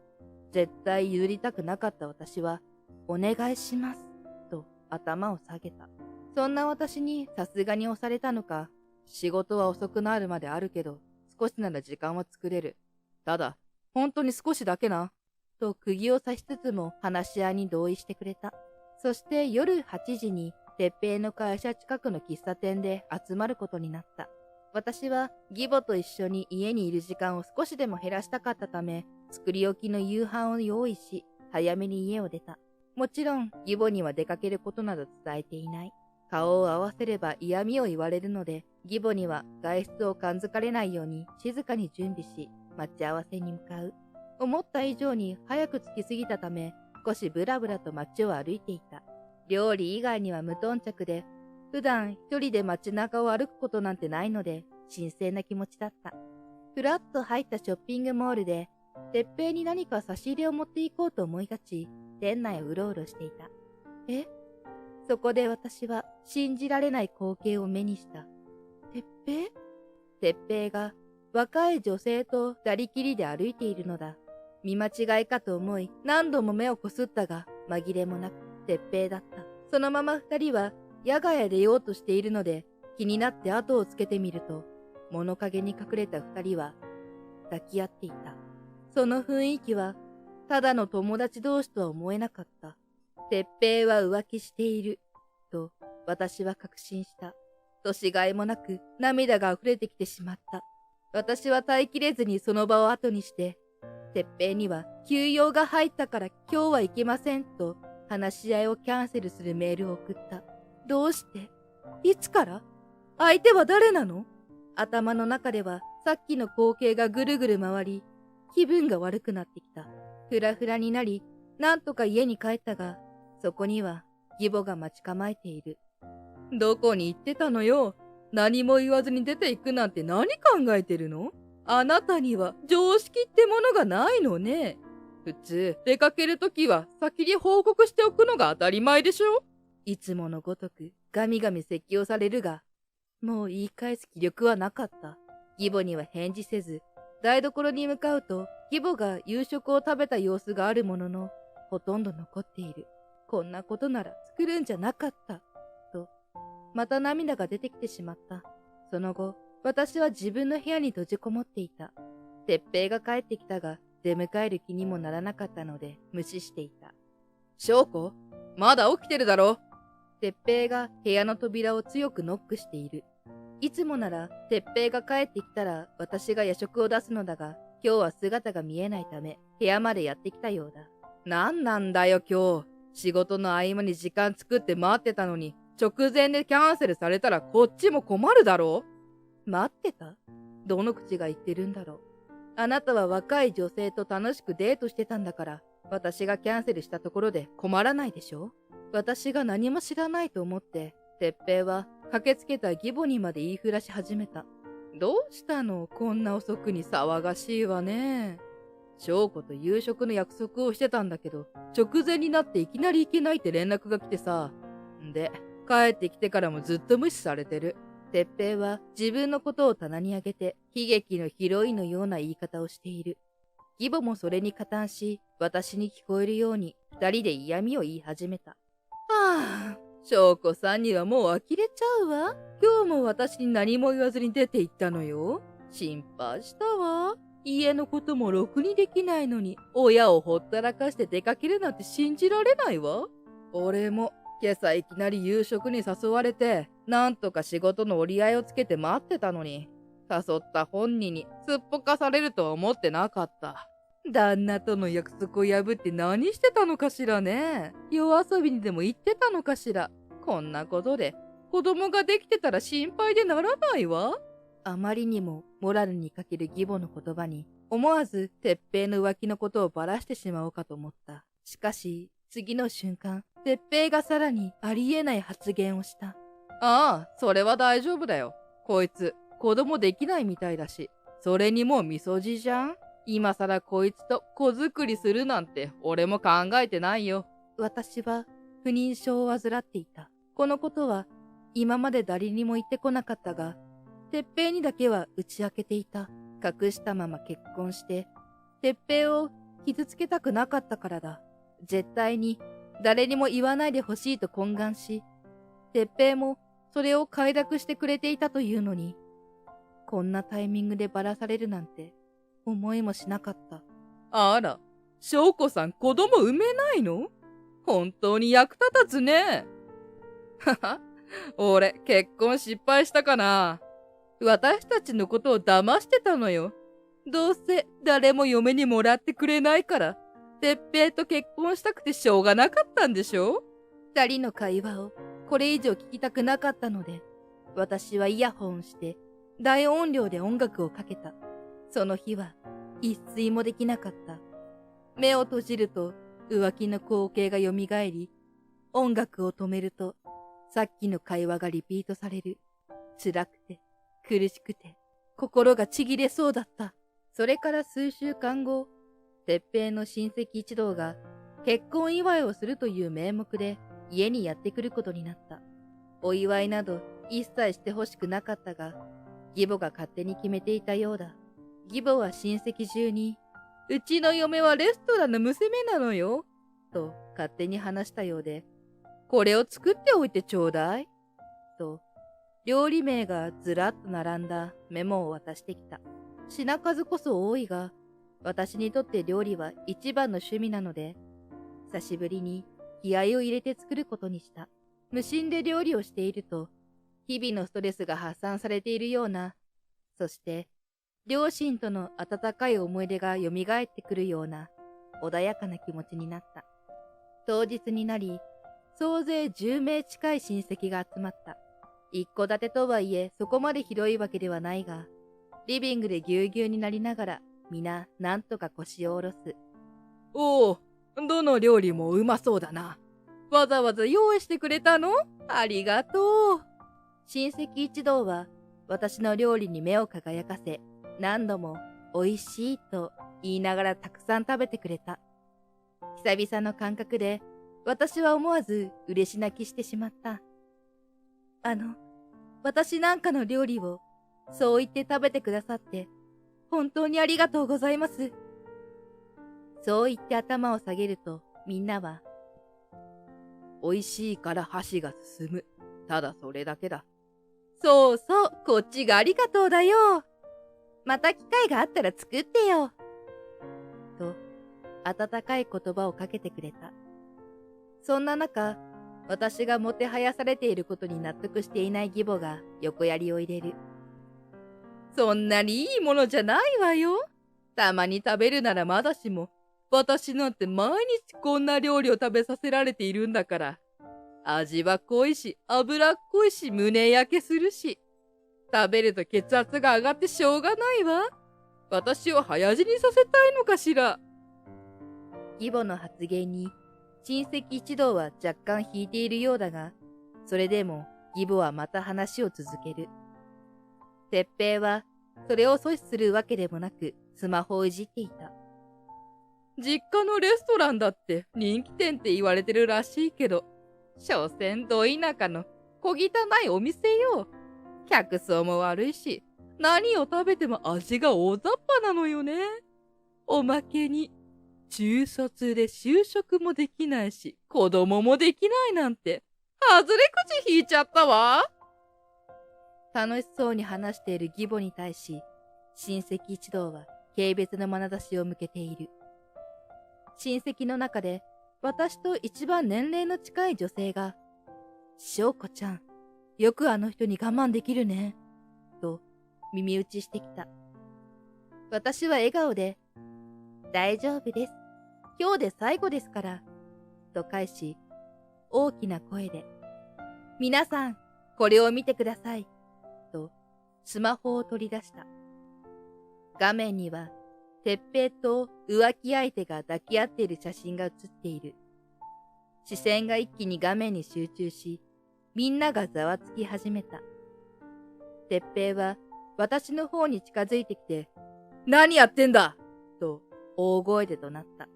絶対譲りたくなかった私はお願いしますと頭を下げた。そんな私にさすがに押されたのか、仕事は遅くなるまであるけど少しなら時間は作れる。ただ本当に少しだけなと釘を刺しつつも話し合いに同意してくれた。そして夜8時に鉄平の会社近くの喫茶店で集まることになった。私は義母と一緒に家にいる時間を少しでも減らしたかったため、作り置きの夕飯を用意し、早めに家を出た。もちろん、義母には出かけることなど伝えていない。顔を合わせれば嫌味を言われるので、義母には外出を感づかれないように静かに準備し、待ち合わせに向かう。思った以上に早く着きすぎたため、少しブラブラと街を歩いていた。料理以外には無頓着で、普段一人で街中を歩くことなんてないので、神聖な気持ちだった。ふらっと入ったショッピングモールで、てっぺいに何か差し入れを持っていこうと思い立ち、店内をうろうろしていた。そこで私は信じられない光景を目にした。てっぺいが若い女性と二人きりで歩いているのだ。見間違いかと思い何度も目をこすったが紛れもなくてっぺいだった。そのまま二人は野外へ出ようとしているので気になって後をつけてみると物陰に隠れた二人は抱き合っていた。その雰囲気はただの友達同士とは思えなかった。てっぺいは浮気していると私は確信した。年がいもなく涙が溢れてきてしまった。私は耐えきれずにその場を後にして、てっぺいには休養が入ったから今日は行けませんと話し合いをキャンセルするメールを送った。どうして？いつから？相手は誰なの？頭の中ではさっきの光景がぐるぐる回り、気分が悪くなってきた。ふらふらになり、なんとか家に帰ったが、そこには義母が待ち構えている。どこに行ってたのよ。何も言わずに出て行くなんて何考えてるの？あなたには常識ってものがないのね。普通、出かけるときは先に報告しておくのが当たり前でしょ？いつものごとくガミガミ説教されるが、もう言い返す気力はなかった。義母には返事せず、台所に向かうと義母が夕食を食べた様子があるものの、ほとんど残っている。こんなことなら作るんじゃなかった。と、また涙が出てきてしまった。その後、私は自分の部屋に閉じこもっていた。てっぺいが帰ってきたが、出迎える気にもならなかったので、無視していた。翔子、まだ起きてるだろ？てっぺいが部屋の扉を強くノックしている。いつもなら、てっぺいが帰ってきたら、私が夜食を出すのだが、今日は姿が見えないため、部屋までやってきたようだ。なんなんだよ今日。仕事の合間に時間作って待ってたのに、直前でキャンセルされたらこっちも困るだろ？待ってた？どの口が言ってるんだろう。あなたは若い女性と楽しくデートしてたんだから、私がキャンセルしたところで困らないでしょ？私が何も知らないと思って、てっぺいは駆けつけた義母にまで言いふらし始めた。どうしたの？こんな遅くに騒がしいわね。翔子と夕食の約束をしてたんだけど、直前になっていきなり行けないって連絡が来てさ。で、帰ってきてからもずっと無視されてる。てっぺいは自分のことを棚に上げて、悲劇のヒロインのような言い方をしている。義母もそれに加担し、私に聞こえるように、二人で嫌味を言い始めた。はぁ、翔子さんにはもう呆れちゃうわ。今日も私に何も言わずに出て行ったのよ。心配したわ。家のこともろくにできないのに、親をほったらかして出かけるなんて信じられないわ。俺も、今朝いきなり夕食に誘われて、なんとか仕事の折り合いをつけて待ってたのに、誘った本人にすっぽかされるとは思ってなかった。旦那との約束を破って何してたのかしらね。夜遊びにでも行ってたのかしら。こんなことで、子供ができてたら心配でならないわ。あまりにもモラルに欠ける義母の言葉に、思わずてっぺいの浮気のことをばらしてしまおうかと思った。しかし、次の瞬間、てっぺいがさらにありえない発言をした。ああ、それは大丈夫だよ。こいつ、子供できないみたいだし。それにもうみそじじゃん？今さらこいつと子作りするなんて俺も考えてないよ。私は不妊症を患っていた。このことは今まで誰にも言ってこなかったが、てっぺいにだけは打ち明けていた。隠したまま結婚して、てっぺいを傷つけたくなかったからだ。絶対に誰にも言わないでほしいと懇願し、てっぺいもそれを快諾してくれていたというのに、こんなタイミングでばらされるなんて思いもしなかった。あら、翔子さん子供産めないの？本当に役立たずね。はは、俺結婚失敗したかな。私たちのことを騙してたのよ。どうせ誰も嫁にもらってくれないから、てっぺいと結婚したくてしょうがなかったんでしょ。二人の会話をこれ以上聞きたくなかったので、私はイヤホンをして大音量で音楽をかけた。その日は一睡もできなかった。目を閉じると浮気の光景がよみがえり、音楽を止めるとさっきの会話がリピートされる。辛くて苦しくて心がちぎれそうだった。それから数週間後、てっぺいの親戚一同が結婚祝いをするという名目で家にやってくることになった。お祝いなど一切してほしくなかったが、義母が勝手に決めていたようだ。義母は親戚中に、うちの嫁はレストランの娘なのよ、と勝手に話したようで、これを作っておいてちょうだい、と、料理名がずらっと並んだメモを渡してきた。品数こそ多いが、私にとって料理は一番の趣味なので、久しぶりに気合を入れて作ることにした。無心で料理をしていると、日々のストレスが発散されているような、そして両親との温かい思い出が蘇ってくるような穏やかな気持ちになった。当日になり、総勢10名近い親戚が集まった。一戸建てとはいえそこまで広いわけではないが、リビングでぎゅうぎゅうになりながら皆なんとか腰を下ろす。おお、どの料理もうまそうだな。わざわざ用意してくれたの？ありがとう。親戚一同は私の料理に目を輝かせ、何度も美味しいと言いながらたくさん食べてくれた。久々の感覚で私は思わず嬉し泣きしてしまった。私なんかの料理をそう言って食べてくださって本当にありがとうございます。そう言って頭を下げるとみんなは、美味しいから箸が進む。ただそれだけだ。そうそう、こっちがありがとうだよ。また機会があったら作ってよ。と、温かい言葉をかけてくれた。そんな中、私がもてはやされていることに納得していない義母が横槍を入れる。そんなにいいものじゃないわよ。たまに食べるならまだしも、私なんて毎日こんな料理を食べさせられているんだから。味は濃いし、脂っこいし、胸焼けするし。食べると血圧が上がってしょうがないわ。私を早死にさせたいのかしら。義母の発言に、親戚一同は若干引いているようだが、それでも義母はまた話を続ける。哲平は、それを阻止するわけでもなく、スマホをいじっていた。実家のレストランだって人気店って言われてるらしいけど、所詮ど田舎の小汚いお店よ。客層も悪いし、何を食べても味が大雑把なのよね。おまけに、中卒で就職もできないし、子供もできないなんて、外れ口引いちゃったわ。楽しそうに話している義母に対し、親戚一同は軽蔑の眼差しを向けている。親戚の中で私と一番年齢の近い女性が、翔子ちゃん、よくあの人に我慢できるね、と耳打ちしてきた。私は笑顔で、大丈夫です。今日で最後ですから、と返し、大きな声で、皆さん、これを見てください、とスマホを取り出した。画面には、哲平と浮気相手が抱き合っている写真が写っている。視線が一気に画面に集中し、みんながざわつき始めた。哲平は私の方に近づいてきて、何やってんだと大声で怒鳴った。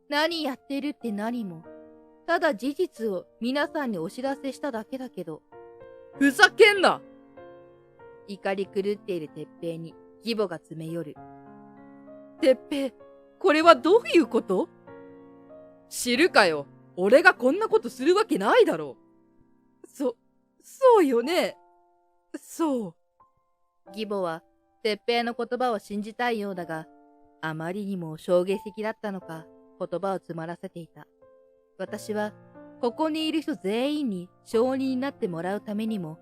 何やってるって何も、ただ事実を皆さんにお知らせしただけだけど。ふざけんな！怒り狂っている哲平に義母が詰め寄る。哲平、これはどういうこと？知るかよ。俺がこんなことするわけないだろう。そうよね。そう。義母は哲平の言葉を信じたいようだが、あまりにも衝撃的だったのか言葉を詰まらせていた。私はここにいる人全員に証人になってもらうためにも、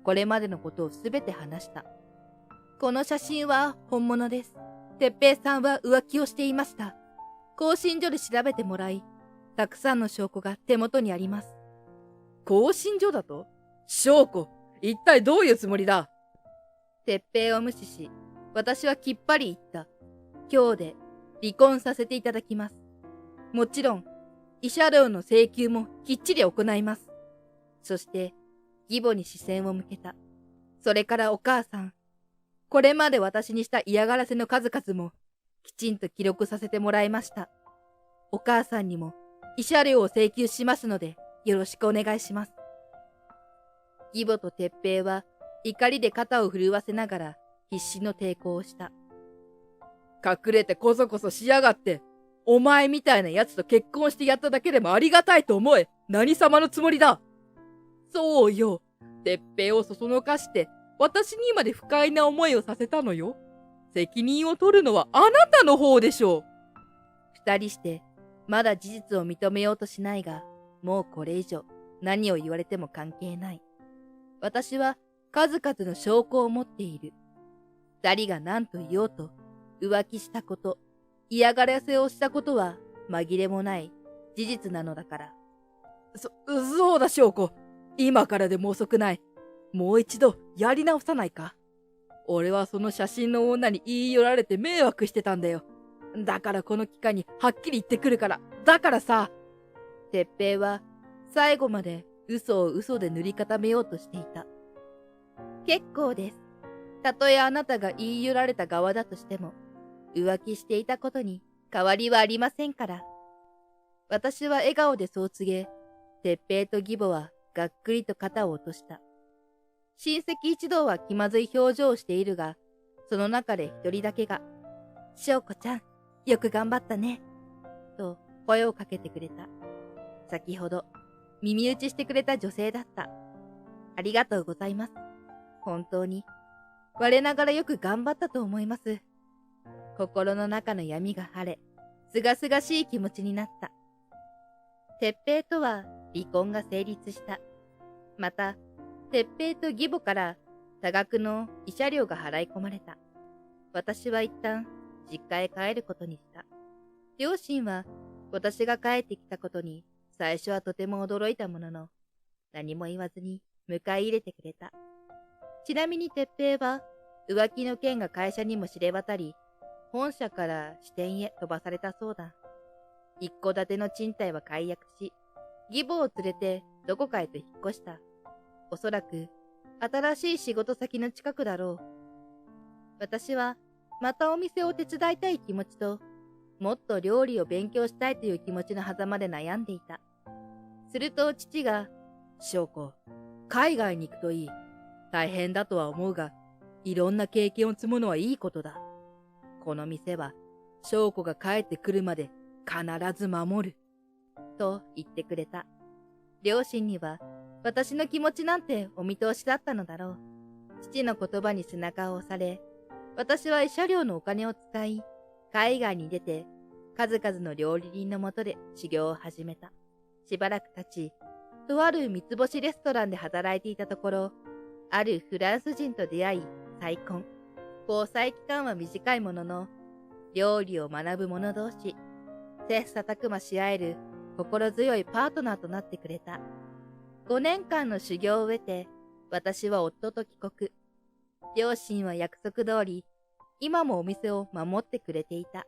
これまでのことをすべて話した。この写真は本物です。哲平さんは浮気をしていました。更新所で調べてもらい、たくさんの証拠が手元にあります。更新所だと？証拠、一体どういうつもりだ？鉄平を無視し、私はきっぱり言った。今日で離婚させていただきます。もちろん、慰謝料の請求もきっちり行います。そして、義母に視線を向けた。それからお母さん、これまで私にした嫌がらせの数々も、きちんと記録させてもらいました。お母さんにも慰謝料を請求しますので、よろしくお願いします。義母と鉄平は怒りで肩を震わせながら必死の抵抗をした。隠れてこそこそしやがって、お前みたいな奴と結婚してやっただけでもありがたいと思え。何様のつもりだ。そうよ。鉄平をそそのかして、私にまで不快な思いをさせたのよ。責任を取るのはあなたの方でしょう。二人して、まだ事実を認めようとしないが、もうこれ以上何を言われても関係ない。私は数々の証拠を持っている。二人が何と言おうと、浮気したこと、嫌がらせをしたことは紛れもない事実なのだから。そうだ翔子。今からでも遅くない。もう一度やり直さないか。俺はその写真の女に言い寄られて迷惑してたんだよ。だからこの機会にはっきり言ってくるから。だからさ。鉄平は最後まで嘘を嘘で塗り固めようとしていた。結構です。たとえあなたが言い寄られた側だとしても、浮気していたことに変わりはありませんから。私は笑顔でそう告げ、鉄平と義母はがっくりと肩を落とした。親戚一同は気まずい表情をしているが、その中で一人だけが、翔子ちゃん、よく頑張ったね、と声をかけてくれた。先ほど、耳打ちしてくれた女性だった。ありがとうございます。本当に、我ながらよく頑張ったと思います。心の中の闇が晴れ、すがすがしい気持ちになった。鉄平とは離婚が成立した。また、鉄平と義母から多額の慰謝料が払い込まれた。私は一旦実家へ帰ることにした。両親は私が帰ってきたことに最初はとても驚いたものの、何も言わずに迎え入れてくれた。ちなみに鉄平は浮気の件が会社にも知れ渡り、本社から支店へ飛ばされたそうだ。一戸建ての賃貸は解約し、義母を連れてどこかへと引っ越した。おそらく新しい仕事先の近くだろう。私はまたお店を手伝いたい気持ちと、もっと料理を勉強したいという気持ちの狭間で悩んでいた。すると父が、翔子、海外に行くといい。大変だとは思うが、いろんな経験を積むのはいいことだ。この店は、翔子が帰ってくるまで必ず守る。と言ってくれた。両親には、私の気持ちなんてお見通しだったのだろう。父の言葉に背中を押され、私は慰謝料のお金を使い、海外に出て、数々の料理人のもとで修行を始めた。しばらく経ち、とある三つ星レストランで働いていたところ、あるフランス人と出会い、再婚。交際期間は短いものの、料理を学ぶ者同士、切磋琢磨し合える心強いパートナーとなってくれた。5年間の修行を終えて、私は夫と帰国。両親は約束通り、今もお店を守ってくれていた。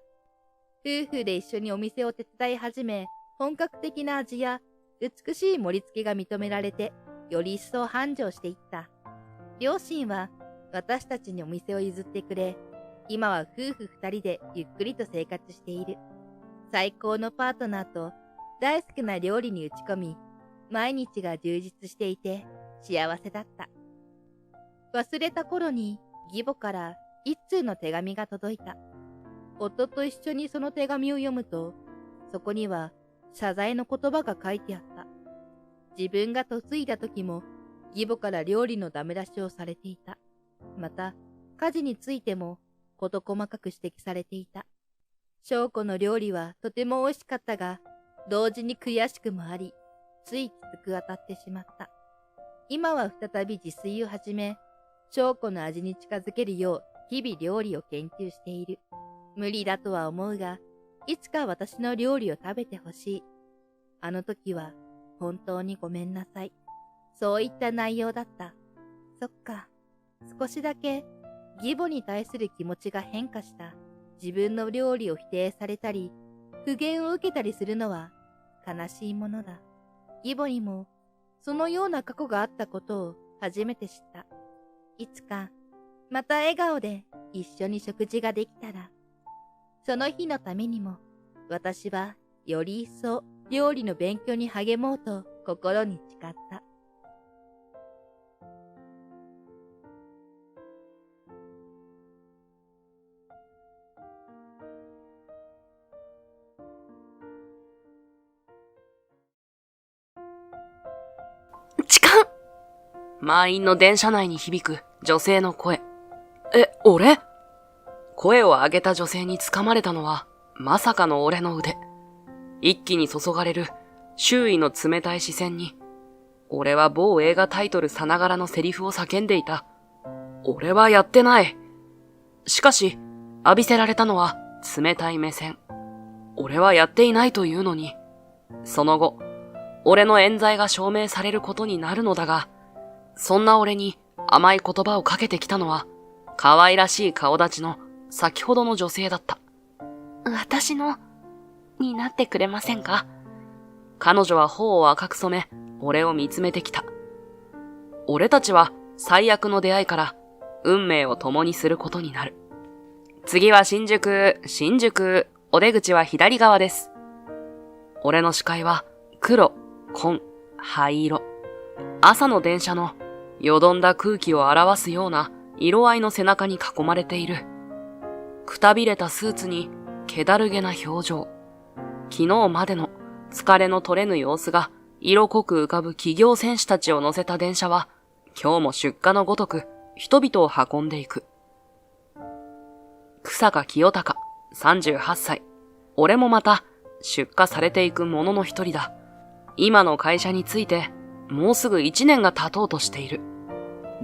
夫婦で一緒にお店を手伝い始め、本格的な味や美しい盛り付けが認められて、より一層繁盛していった。両親は私たちにお店を譲ってくれ、今は夫婦二人でゆっくりと生活している。最高のパートナーと大好きな料理に打ち込み、毎日が充実していて幸せだった。忘れた頃に義母から一通の手紙が届いた。夫と一緒にその手紙を読むと、そこには謝罪の言葉が書いてあった。自分が嫁いだ時も義母から料理のダメ出しをされていた。また、家事についても事細かく指摘されていた。翔子の料理はとても美味しかったが、同時に悔しくもあり、ついきつく当たってしまった。今は再び自炊を始め、翔子の味に近づけるよう日々料理を研究している。無理だとは思うが、いつか私の料理を食べてほしい。あの時は本当にごめんなさい。そういった内容だった。そっか。少しだけ義母に対する気持ちが変化した。自分の料理を否定されたり、苦言を受けたりするのは悲しいものだ。義母にもそのような過去があったことを初めて知った。いつかまた笑顔で一緒に食事ができたら、その日のためにも私はより一層料理の勉強に励もうと心に誓った。痴漢！満員の電車内に響く女性の声。俺？声を上げた女性に掴まれたのは、まさかの俺の腕。一気に注がれる周囲の冷たい視線に、俺は某映画タイトルさながらのセリフを叫んでいた。俺はやってない。しかし、浴びせられたのは冷たい目線。俺はやっていないというのに、その後、俺の冤罪が証明されることになるのだが、そんな俺に甘い言葉をかけてきたのは、可愛らしい顔立ちの先ほどの女性だった。私の、になってくれませんか？彼女は頬を赤く染め、俺を見つめてきた。俺たちは最悪の出会いから運命を共にすることになる。次は新宿、お出口は左側です。俺の視界は黒、紺、灰色。朝の電車のよどんだ空気を表すような色合いの背中に囲まれている。くたびれたスーツに気だるげな表情。昨日までの疲れの取れぬ様子が色濃く浮かぶ企業戦士たちを乗せた電車は、今日も出荷のごとく人々を運んでいく。草加清隆、38歳。俺もまた出荷されていく者の一人だ。今の会社についてもうすぐ1年が経とうとしている。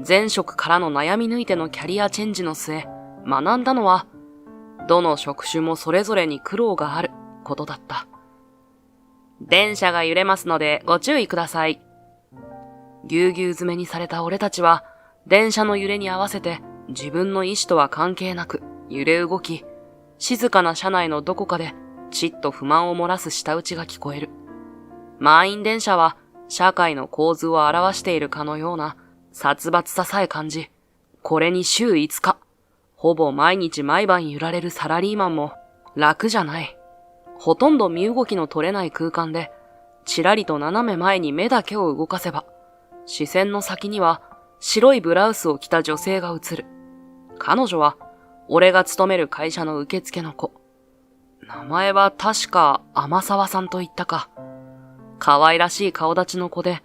前職からの悩み抜いてのキャリアチェンジの末、学んだのは、どの職種もそれぞれに苦労があることだった。電車が揺れますのでご注意ください。ぎゅうぎゅう詰めにされた俺たちは、電車の揺れに合わせて自分の意思とは関係なく揺れ動き、静かな車内のどこかでちっと不満を漏らす舌打ちが聞こえる。満員電車は社会の構図を表しているかのような殺伐ささえ感じ、これに週5日、ほぼ毎日毎晩揺られるサラリーマンも楽じゃない。ほとんど身動きの取れない空間で、ちらりと斜め前に目だけを動かせば、視線の先には白いブラウスを着た女性が映る。彼女は、俺が勤める会社の受付の子。名前は確か天沢さんと言ったか。可愛らしい顔立ちの子で、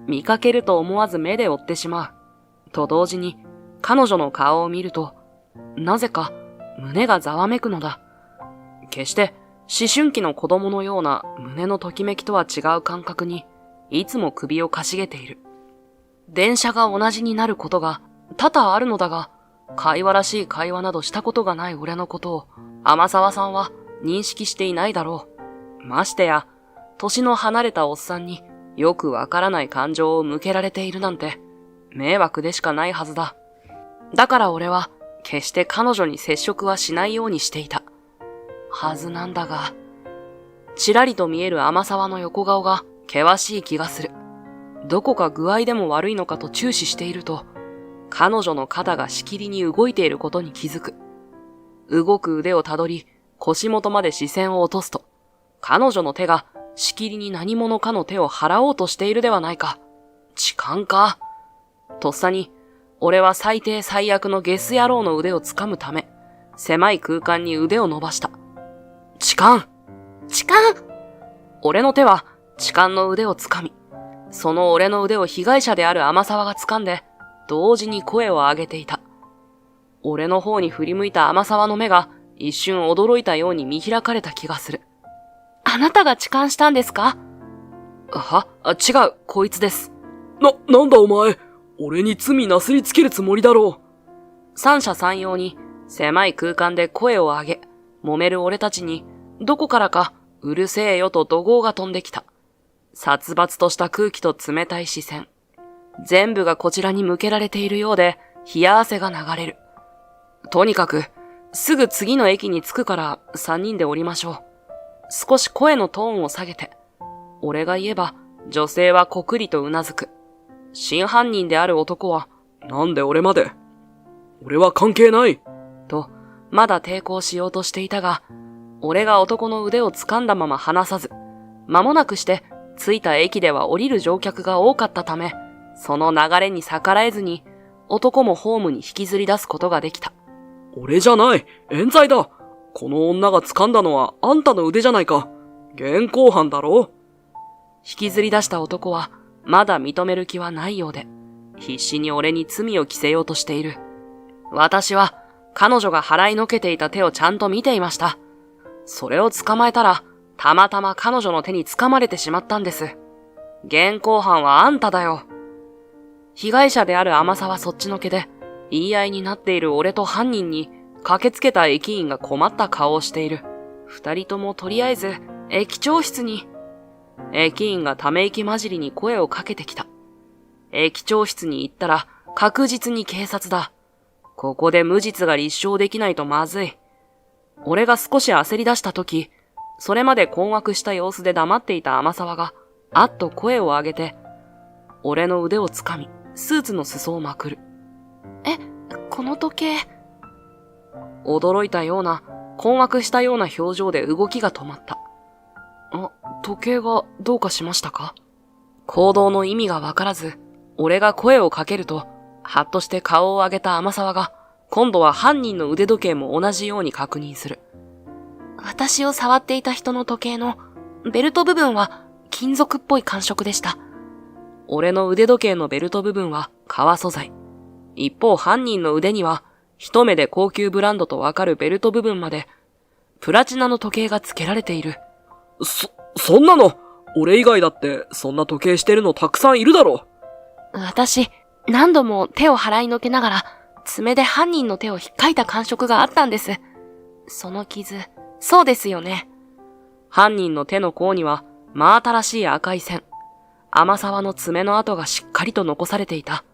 見かけると思わず目で追ってしまう。と同時に、彼女の顔を見ると、なぜか胸がざわめくのだ。決して思春期の子供のような胸のときめきとは違う感覚に、いつも首をかしげている。電車が同じになることが多々あるのだが、会話らしい会話などしたことがない俺のことを、天沢さんは認識していないだろう。ましてや、年の離れたおっさんによくわからない感情を向けられているなんて、迷惑でしかないはずだ。だから俺は、決して彼女に接触はしないようにしていた。はずなんだが、ちらりと見える天沢の横顔が険しい気がする。どこか具合でも悪いのかと注視していると、彼女の肩がしきりに動いていることに気づく。動く腕をたどり、腰元まで視線を落とすと、彼女の手がしきりに何者かの手を払おうとしているではないか。痴漢か。とっさに、俺は最低最悪のゲス野郎の腕を掴むため、狭い空間に腕を伸ばした。痴漢！痴漢！俺の手は痴漢の腕を掴み、その俺の腕を被害者である天沢が掴んで、同時に声を上げていた。俺の方に振り向いた天沢の目が一瞬驚いたように見開かれた気がする。あなたが痴漢したんですか？違う、こいつです。なんだお前。俺に罪なすりつけるつもりだろう。三者三様に狭い空間で声を上げ、揉める俺たちにどこからかうるせえよと怒号が飛んできた。殺伐とした空気と冷たい視線。全部がこちらに向けられているようで、冷や汗が流れる。とにかく、すぐ次の駅に着くから3人で降りましょう。少し声のトーンを下げて。俺が言えば、女性はこくりとうなずく。真犯人である男は、なんで俺まで？俺は関係ない。と、まだ抵抗しようとしていたが、俺が男の腕を掴んだまま離さず、間もなくして着いた駅では降りる乗客が多かったため、その流れに逆らえずに、男もホームに引きずり出すことができた。俺じゃない。冤罪だ。この女が掴んだのはあんたの腕じゃないか。現行犯だろ。引きずり出した男は、まだ認める気はないようで、必死に俺に罪を着せようとしている。私は、彼女が払いのけていた手をちゃんと見ていました。それを捕まえたら、たまたま彼女の手に掴まれてしまったんです。現行犯はあんただよ。被害者である甘さはそっちのけで、言い合いになっている俺と犯人に、駆けつけた駅員が困った顔をしている。二人ともとりあえず、駅長室に。駅員がため息混じりに声をかけてきた。駅長室に行ったら、確実に警察だ。ここで無実が立証できないとまずい。俺が少し焦り出したとき、それまで困惑した様子で黙っていた天沢が、あっと声を上げて、俺の腕をつかみ、スーツの裾をまくる。この時計。驚いたような、困惑したような表情で動きが止まった。時計がどうかしましたか？行動の意味がわからず、俺が声をかけると、はっとして顔を上げた天沢が、今度は犯人の腕時計も同じように確認する。私を触っていた人の時計の、ベルト部分は金属っぽい感触でした。俺の腕時計のベルト部分は革素材。一方犯人の腕には、一目で高級ブランドとわかるベルト部分まで、プラチナの時計が付けられている。そんなの、俺以外だってそんな時計してるのたくさんいるだろ。私、何度も手を払いのけながら、爪で犯人の手を引っかいた感触があったんです。その傷、そうですよね。犯人の手の甲には、真新しい赤い線。天沢の爪の跡がしっかりと残されていた。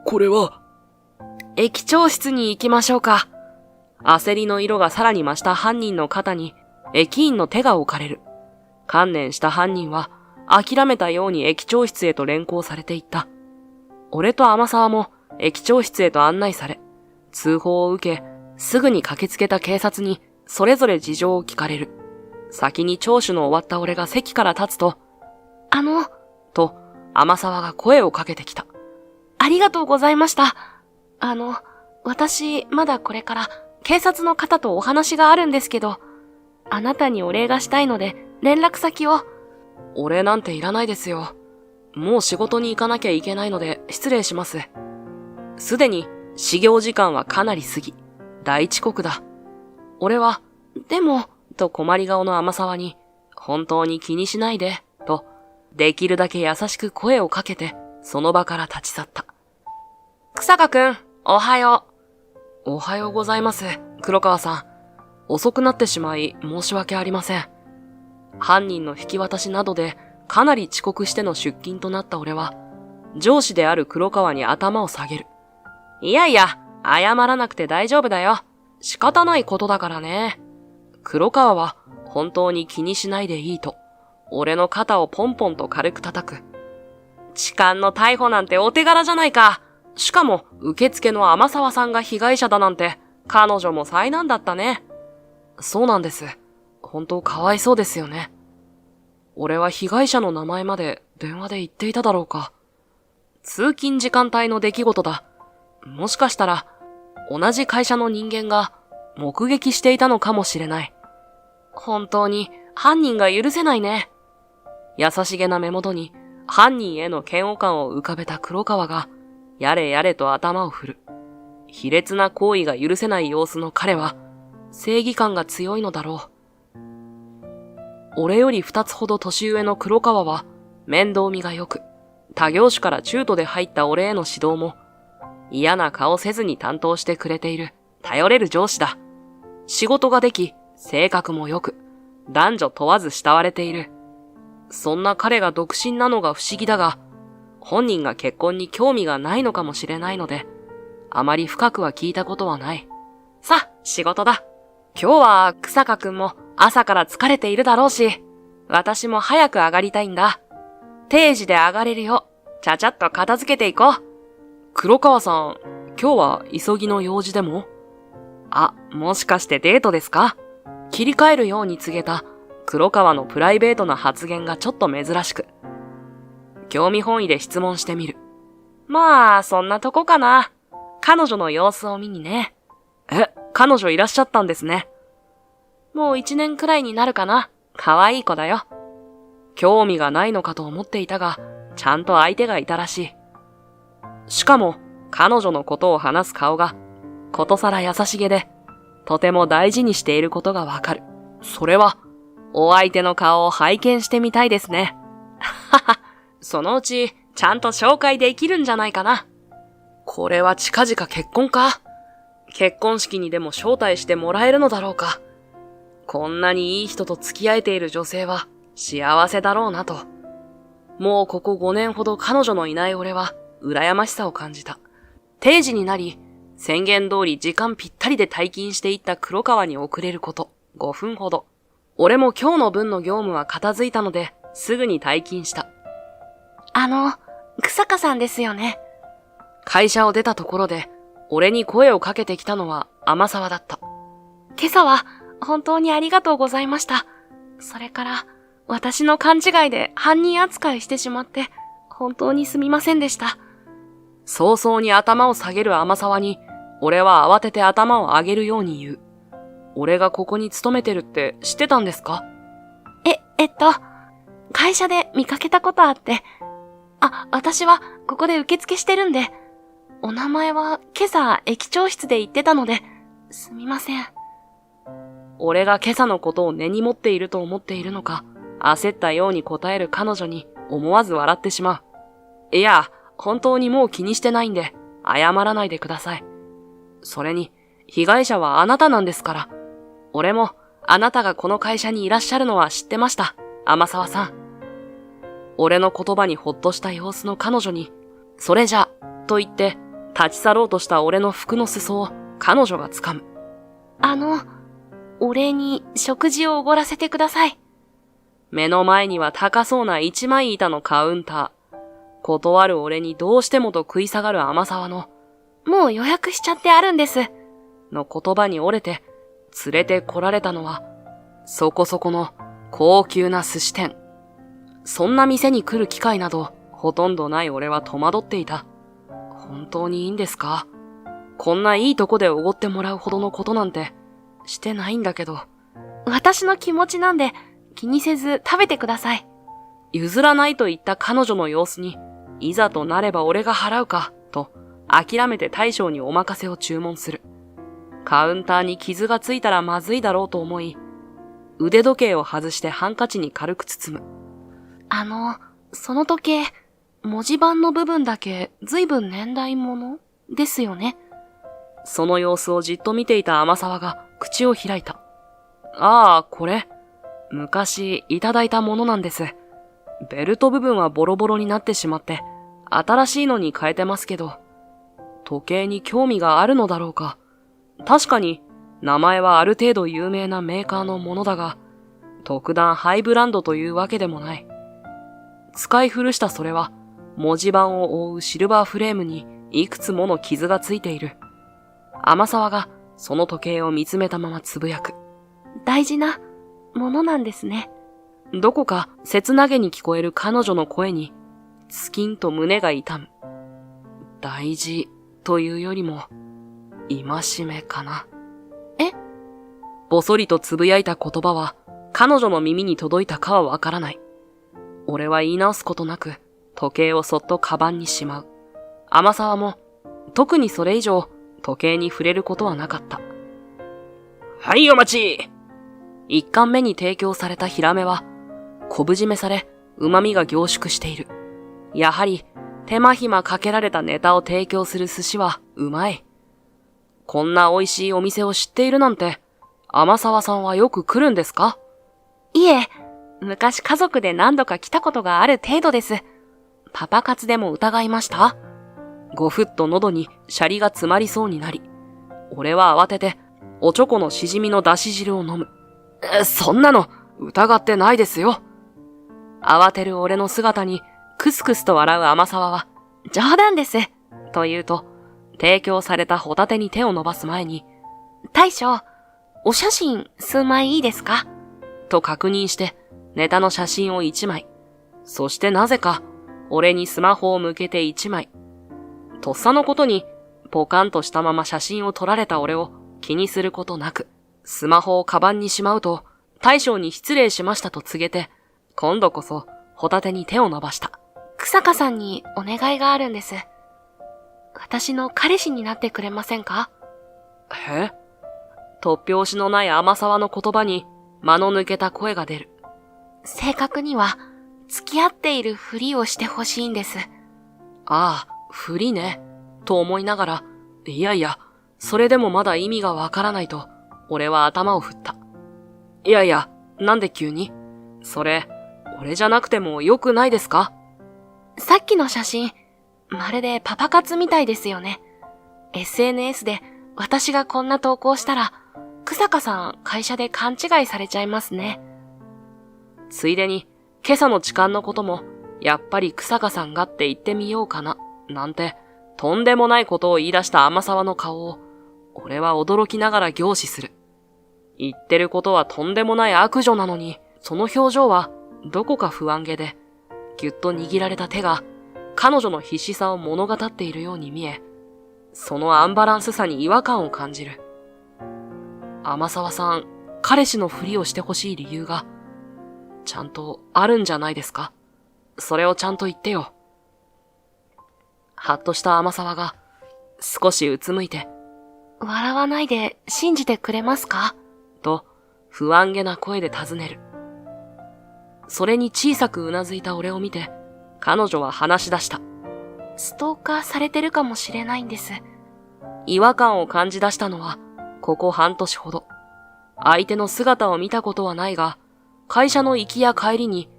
これは。駅長室に行きましょうか。焦りの色がさらに増した犯人の肩に、駅員の手が置かれる。観念した犯人は、諦めたように駅長室へと連行されていった。俺と天沢も駅長室へと案内され、通報を受け、すぐに駆けつけた警察に、それぞれ事情を聞かれる。先に聴取の終わった俺が席から立つと、と、天沢が声をかけてきた。ありがとうございました。私、まだこれから、警察の方とお話があるんですけど、あなたにお礼がしたいので、連絡先を。お礼なんていらないですよ。もう仕事に行かなきゃいけないので、失礼します。すでに、始業時間はかなり過ぎ、大遅刻だ。俺は、でも、と困り顔の天沢に、本当に気にしないで、と、できるだけ優しく声をかけて、その場から立ち去った。草加くん、おはよう。おはようございます、黒川さん。遅くなってしまい、申し訳ありません。犯人の引き渡しなどで、かなり遅刻しての出勤となった俺は、上司である黒川に頭を下げる。いやいや、謝らなくて大丈夫だよ。仕方ないことだからね。黒川は、本当に気にしないでいいと、俺の肩をポンポンと軽く叩く。痴漢の逮捕なんてお手柄じゃないか。しかも、受付の天沢さんが被害者だなんて、彼女も災難だったね。そうなんです。本当かわいそうですよね。俺は被害者の名前まで電話で言っていただろうか。通勤時間帯の出来事だ。もしかしたら、同じ会社の人間が目撃していたのかもしれない。本当に犯人が許せないね。優しげな目元に犯人への嫌悪感を浮かべた黒川が、やれやれと頭を振る。卑劣な行為が許せない様子の彼は、正義感が強いのだろう。俺より2つほど年上の黒川は、面倒見が良く、他業種から中途で入った俺への指導も、嫌な顔せずに担当してくれている、頼れる上司だ。仕事ができ、性格も良く、男女問わず慕われている。そんな彼が独身なのが不思議だが、本人が結婚に興味がないのかもしれないので、あまり深くは聞いたことはない。さあ、仕事だ。今日は草加くんも朝から疲れているだろうし、私も早く上がりたいんだ。定時で上がれるよう、ちゃちゃっと片付けていこう。黒川さん、今日は急ぎの用事でも？あ、もしかしてデートですか？切り替えるように告げた黒川のプライベートな発言がちょっと珍しく、興味本位で質問してみる。まあ、そんなとこかな。彼女の様子を見にね。彼女いらっしゃったんですね。もう1年くらいになるかな。可愛い子だよ。興味がないのかと思っていたが、ちゃんと相手がいたらしい。しかも、彼女のことを話す顔が、ことさら優しげで、とても大事にしていることがわかる。それは、お相手の顔を拝見してみたいですね。はは、そのうち、ちゃんと紹介できるんじゃないかな。これは近々結婚か？結婚式にでも招待してもらえるのだろうか。こんなにいい人と付き合えている女性は幸せだろうなと。もうここ5年ほど彼女のいない俺は羨ましさを感じた。定時になり、宣言通り時間ぴったりで退勤していった黒川に遅れること5分ほど。俺も今日の分の業務は片付いたので、すぐに退勤した。草加さんですよね。会社を出たところで、俺に声をかけてきたのは天沢だった。今朝は本当にありがとうございました。それから、私の勘違いで犯人扱いしてしまって、本当にすみませんでした。早々に頭を下げる天沢に、俺は慌てて頭を上げるように言う。俺がここに勤めてるって知ってたんですか？会社で見かけたことあって、私はここで受付してるんで、お名前は今朝駅長室で言ってたので、すみません。俺が今朝のことを根に持っていると思っているのか、焦ったように答える彼女に思わず笑ってしまう。いや、本当にもう気にしてないんで、謝らないでください。それに、被害者はあなたなんですから。俺も、あなたがこの会社にいらっしゃるのは知ってました、天沢さん。俺の言葉にほっとした様子の彼女に、それじゃ、と言って、立ち去ろうとした俺の服の裾を彼女が掴む。お礼に食事をおごらせてください。目の前には高そうな一枚板のカウンター。断る俺にどうしてもと食い下がる天沢の、もう予約しちゃってあるんです。の言葉に折れて、連れて来られたのは、そこそこの高級な寿司店。そんな店に来る機会など、ほとんどない俺は戸惑っていた。本当にいいんですか？こんないいとこでおごってもらうほどのことなんて、してないんだけど。私の気持ちなんで、気にせず食べてください。譲らないと言った彼女の様子に、いざとなれば俺が払うか、と、諦めて大将にお任せを注文する。カウンターに傷がついたらまずいだろうと思い、腕時計を外してハンカチに軽く包む。その時計、文字盤の部分だけ随分年代物ですよね。その様子をじっと見ていた天沢が口を開いた。ああ、これ、昔いただいたものなんです。ベルト部分はボロボロになってしまって、新しいのに変えてますけど、時計に興味があるのだろうか。確かに、名前はある程度有名なメーカーのものだが、特段ハイブランドというわけでもない。使い古したそれは、文字盤を覆うシルバーフレームにいくつもの傷がついている。天沢がその時計を見つめたままつぶやく。大事なものなんですね。どこか切なげに聞こえる彼女の声に、スキンと胸が痛む。大事というよりも、戒めかな。ぼそりとつぶやいた言葉は、彼女の耳に届いたかはわからない。俺は言い直すことなく、時計をそっとカバンにしまう。天沢も、特にそれ以上、時計に触れることはなかった。はい、お待ち。一貫目に提供されたヒラメは、昆布締めされ、旨味が凝縮している。やはり、手間暇かけられたネタを提供する寿司はうまい。こんな美味しいお店を知っているなんて、天沢さんはよく来るんですか？いえ、昔家族で何度か来たことがある程度です。パパ活でも疑いました？ごふっと喉にシャリが詰まりそうになり、俺は慌てておちょこのしじみのだし汁を飲む。そんなの疑ってないですよ。慌てる俺の姿にクスクスと笑う天沢は、冗談です。と言うと、提供されたホタテに手を伸ばす前に、大将、お写真数枚いいですか？と確認してネタの写真を1枚、そしてなぜか俺にスマホを向けて1枚。とっさのことにポカンとしたまま写真を撮られた俺を気にすることなく、スマホをカバンにしまうと、大将に失礼しましたと告げて、今度こそホタテに手を伸ばした。草加さんにお願いがあるんです。私の彼氏になってくれませんか？え？突拍子のない天沢の言葉に間の抜けた声が出る。正確には、付き合っているふりをしてほしいんです。ああ、ふりね。と思いながら、いやいや、それでもまだ意味がわからないと、俺は頭を振った。いやいや、なんで急に？それ、俺じゃなくてもよくないですか？さっきの写真、まるでパパ活みたいですよね。SNS で私がこんな投稿したら、草加さん会社で勘違いされちゃいますね。ついでに、今朝の痴漢のことも、やっぱり草加さんがって言ってみようかな、なんて、とんでもないことを言い出した天沢の顔を、俺は驚きながら凝視する。言ってることはとんでもない悪女なのに、その表情は、どこか不安げで、ぎゅっと握られた手が、彼女の必死さを物語っているように見え、そのアンバランスさに違和感を感じる。天沢さん、彼氏のふりをしてほしい理由が、ちゃんとあるんじゃないですか？それをちゃんと言ってよ。はっとした天沢が、少しうつむいて、笑わないで信じてくれますか？と、不安げな声で尋ねる。それに小さくうなずいた俺を見て、彼女は話し出した。ストーカーされてるかもしれないんです。違和感を感じ出したのは、ここ半年ほど。相手の姿を見たことはないが、会社の行きや帰りに、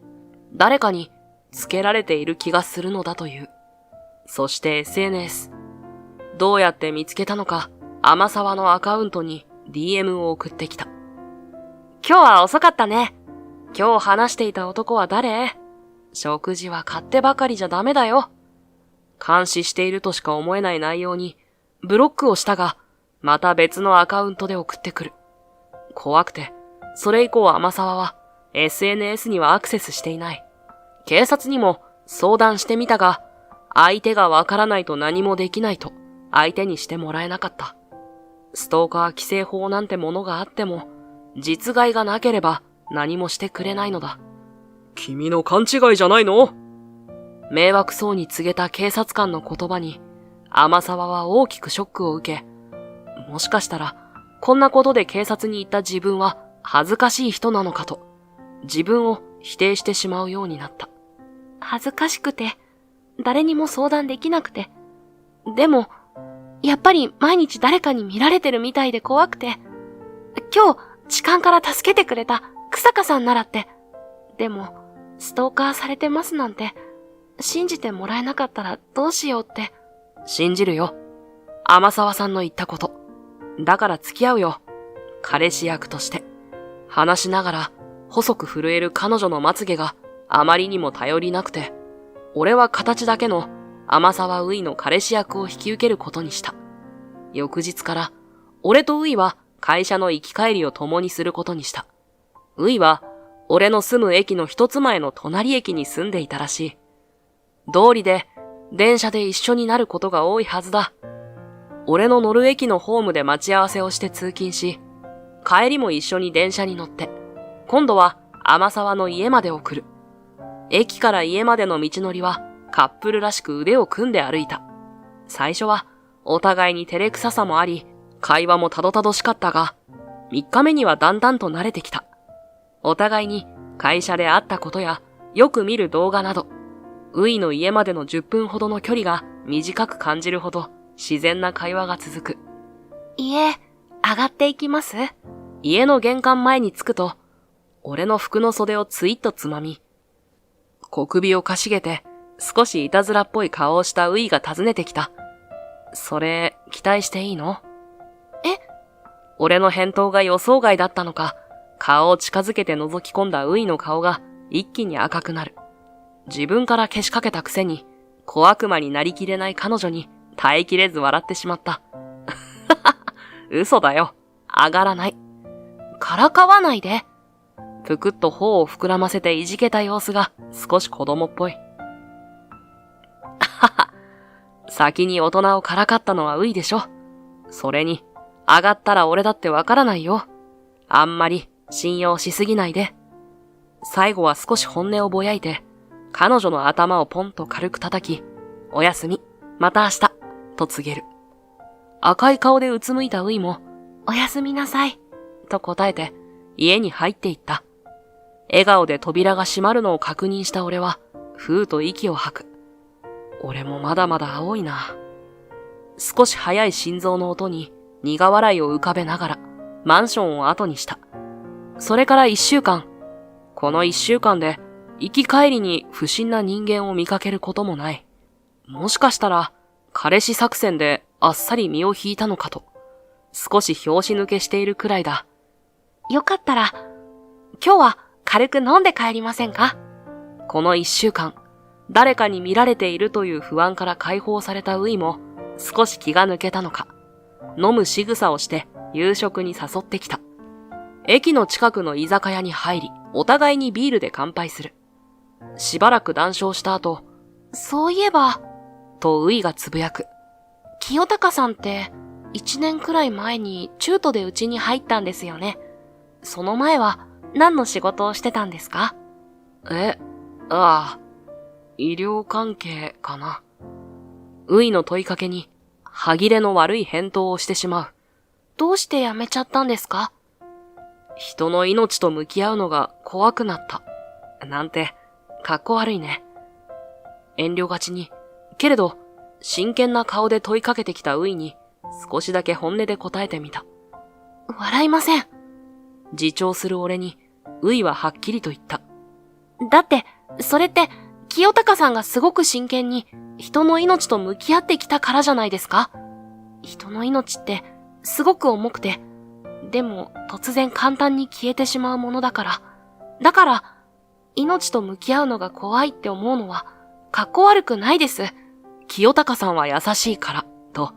誰かにつけられている気がするのだという。そして SNS。どうやって見つけたのか、天沢のアカウントに DM を送ってきた。今日は遅かったね。今日話していた男は誰？食事は買ってばかりじゃダメだよ。監視しているとしか思えない内容に、ブロックをしたが、また別のアカウントで送ってくる。怖くて、それ以降天沢は SNS にはアクセスしていない。警察にも相談してみたが、相手がわからないと何もできないと相手にしてもらえなかった。ストーカー規制法なんてものがあっても、実害がなければ何もしてくれないのだ。君の勘違いじゃないの？迷惑そうに告げた警察官の言葉に、天沢は大きくショックを受け、もしかしたら、こんなことで警察に行った自分は恥ずかしい人なのかと、自分を否定してしまうようになった。恥ずかしくて、誰にも相談できなくて。でも、やっぱり毎日誰かに見られてるみたいで怖くて。今日、痴漢から助けてくれた草加さんならって。でも、ストーカーされてますなんて、信じてもらえなかったらどうしようって。信じるよ。天沢さんの言ったこと。だから付き合うよ。彼氏役として。話しながら、細く震える彼女のまつげがあまりにも頼りなくて、俺は形だけの天沢ういの彼氏役を引き受けることにした。翌日から、俺とういは会社の行き帰りを共にすることにした。ういは、俺の住む駅の一つ前の隣駅に住んでいたらしい。道理で、電車で一緒になることが多いはずだ。俺の乗る駅のホームで待ち合わせをして通勤し、帰りも一緒に電車に乗って、今度は天沢の家まで送る。駅から家までの道のりはカップルらしく腕を組んで歩いた。最初はお互いに照れくささもあり、会話もたどたどしかったが、3日目にはだんだんと慣れてきた。お互いに会社で会ったことやよく見る動画など、ういの家までの10分ほどの距離が短く感じるほど自然な会話が続く。家、上がっていきます？家の玄関前に着くと、俺の服の袖をツイッとつまみ、小首をかしげて少しいたずらっぽい顔をしたウイが訪ねてきた。それ、期待していいの？え？俺の返答が予想外だったのか、顔を近づけて覗き込んだウイの顔が一気に赤くなる。自分からけしかけたくせに、小悪魔になりきれない彼女に耐えきれず笑ってしまった。嘘だよ。上がらない。からかわないで。ぷくっと頬を膨らませていじけた様子が少し子供っぽい。先に大人をからかったのはウイでしょ。それに、上がったら俺だってわからないよ。あんまり信用しすぎないで。最後は少し本音をぼやいて、彼女の頭をポンと軽く叩き、おやすみ、また明日、と告げる。赤い顔でうつむいたウイも、おやすみなさい。と答えて、家に入っていった。笑顔で扉が閉まるのを確認した俺は、ふーと息を吐く。俺もまだまだ青いな。少し早い心臓の音に苦笑いを浮かべながら、マンションを後にした。それから1週間。この1週間で、行き帰りに不審な人間を見かけることもない。もしかしたら、彼氏作戦であっさり身を引いたのかと、少し拍子抜けしているくらいだ。よかったら、今日は軽く飲んで帰りませんか？この1週間、誰かに見られているという不安から解放されたウイも、少し気が抜けたのか、飲む仕草をして夕食に誘ってきた。駅の近くの居酒屋に入り、お互いにビールで乾杯する。しばらく談笑した後、そういえば、とウイがつぶやく。清高さんって、1年くらい前に中途でうちに入ったんですよね。その前は何の仕事をしてたんですか？医療関係かな。ウイの問いかけに、歯切れの悪い返答をしてしまう。どうして辞めちゃったんですか？人の命と向き合うのが怖くなった。なんて、かっこ悪いね。遠慮がちに、けれど、真剣な顔で問いかけてきたウイに、少しだけ本音で答えてみた。笑いません。自重する俺に、ウイははっきりと言った。だって、それって、清高さんがすごく真剣に、人の命と向き合ってきたからじゃないですか？人の命って、すごく重くて、でも突然簡単に消えてしまうものだから。だから、命と向き合うのが怖いって思うのは、かっこ悪くないです。清高さんは優しいから、と、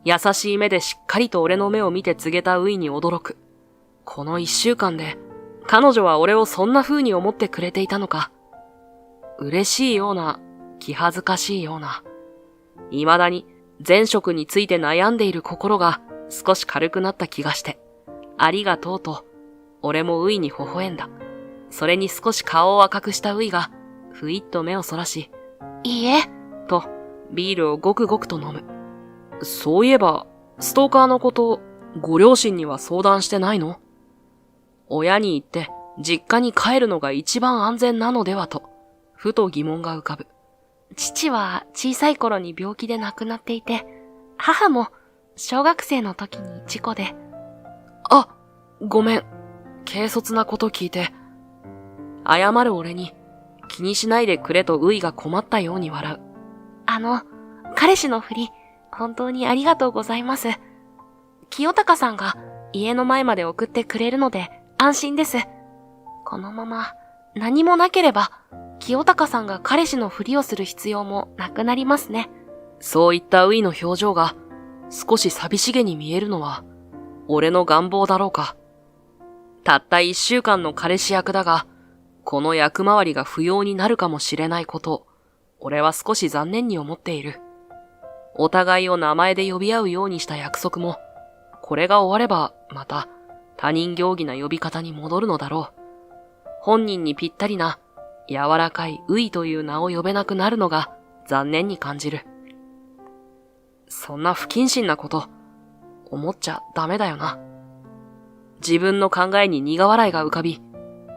優しい目でしっかりと俺の目を見て告げたウイに驚く。この1週間で、彼女は俺をそんな風に思ってくれていたのか。嬉しいような、気恥ずかしいような。未だに前職について悩んでいる心が少し軽くなった気がして、ありがとうと、俺もウイに微笑んだ。それに少し顔を赤くしたウイが、ふいっと目をそらし、いいえ、と、ビールをごくごくと飲む。そういえば、ストーカーのこと、ご両親には相談してないの？親に言って、実家に帰るのが一番安全なのではと、ふと疑問が浮かぶ。父は小さい頃に病気で亡くなっていて、母も小学生の時に事故で。あ、ごめん。軽率なこと聞いて。謝る俺に、気にしないでくれとウイが困ったように笑う。彼氏のふり、本当にありがとうございます。清高さんが家の前まで送ってくれるので安心です。このまま何もなければ、清高さんが彼氏のふりをする必要もなくなりますね。そういったウイの表情が少し寂しげに見えるのは、俺の願望だろうか。たった1週間の彼氏役だが、この役回りが不要になるかもしれないことを、俺は少し残念に思っている。お互いを名前で呼び合うようにした約束も、これが終わればまた他人行儀な呼び方に戻るのだろう。本人にぴったりな柔らかいウイという名を呼べなくなるのが残念に感じる。そんな不謹慎なこと、思っちゃダメだよな。自分の考えに苦笑いが浮かび、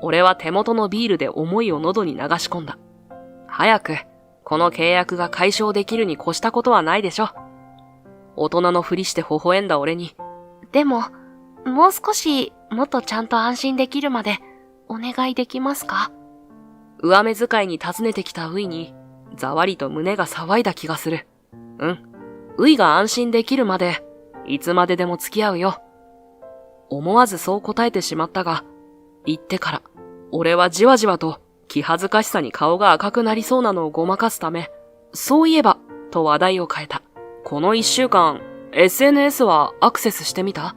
俺は手元のビールで思いを喉に流し込んだ。早く、この契約が解消できるに越したことはないでしょ。大人のふりして微笑んだ俺に。でも、もう少しもっとちゃんと安心できるまでお願いできますか？上目遣いに尋ねてきたウイに、ざわりと胸が騒いだ気がする。うん。ウイが安心できるまで、いつまででも付き合うよ。思わずそう答えてしまったが、言ってから、俺はじわじわと気恥ずかしさに顔が赤くなりそうなのをごまかすため、そういえば、と話題を変えた。この1週間、SNS はアクセスしてみた？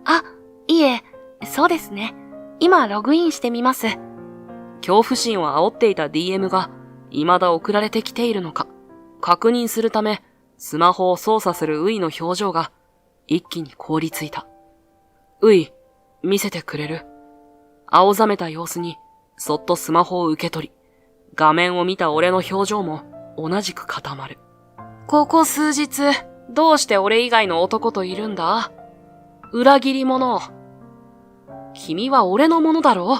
あ、いえ、そうですね。今ログインしてみます。恐怖心を煽っていた DM が、未だ送られてきているのか、確認するため、スマホを操作するウイの表情が、一気に凍りついた。ウイ、見せてくれる？青ざめた様子に、そっとスマホを受け取り、画面を見た俺の表情も同じく固まる。ここ数日、どうして俺以外の男といるんだ？裏切り者。君は俺のものだろ？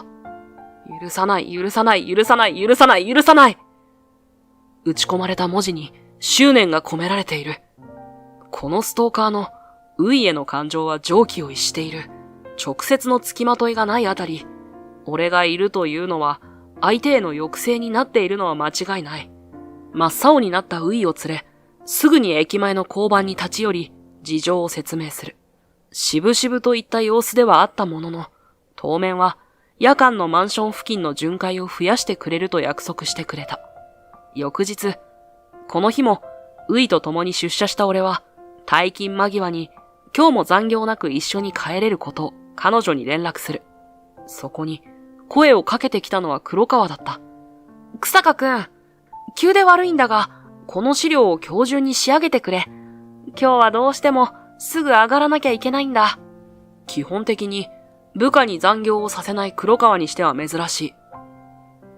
許さない、許さない、許さない、許さない、許さない。打ち込まれた文字に執念が込められている。このストーカーのウイへの感情は常軌を逸している。直接の付きまといがないあたり、俺がいるというのは相手への抑制になっているのは間違いない。真っ青になったウイを連れ、すぐに駅前の交番に立ち寄り、事情を説明する。渋々といった様子ではあったものの、当面は夜間のマンション付近の巡回を増やしてくれると約束してくれた。翌日、この日もウイと共に出社した俺は、退勤間際に今日も残業なく一緒に帰れることを彼女に連絡する。そこに声をかけてきたのは黒川だった。草加くん、急で悪いんだが、この資料を今日中に仕上げてくれ。今日はどうしてもすぐ上がらなきゃいけないんだ。基本的に部下に残業をさせない黒川にしては珍しい。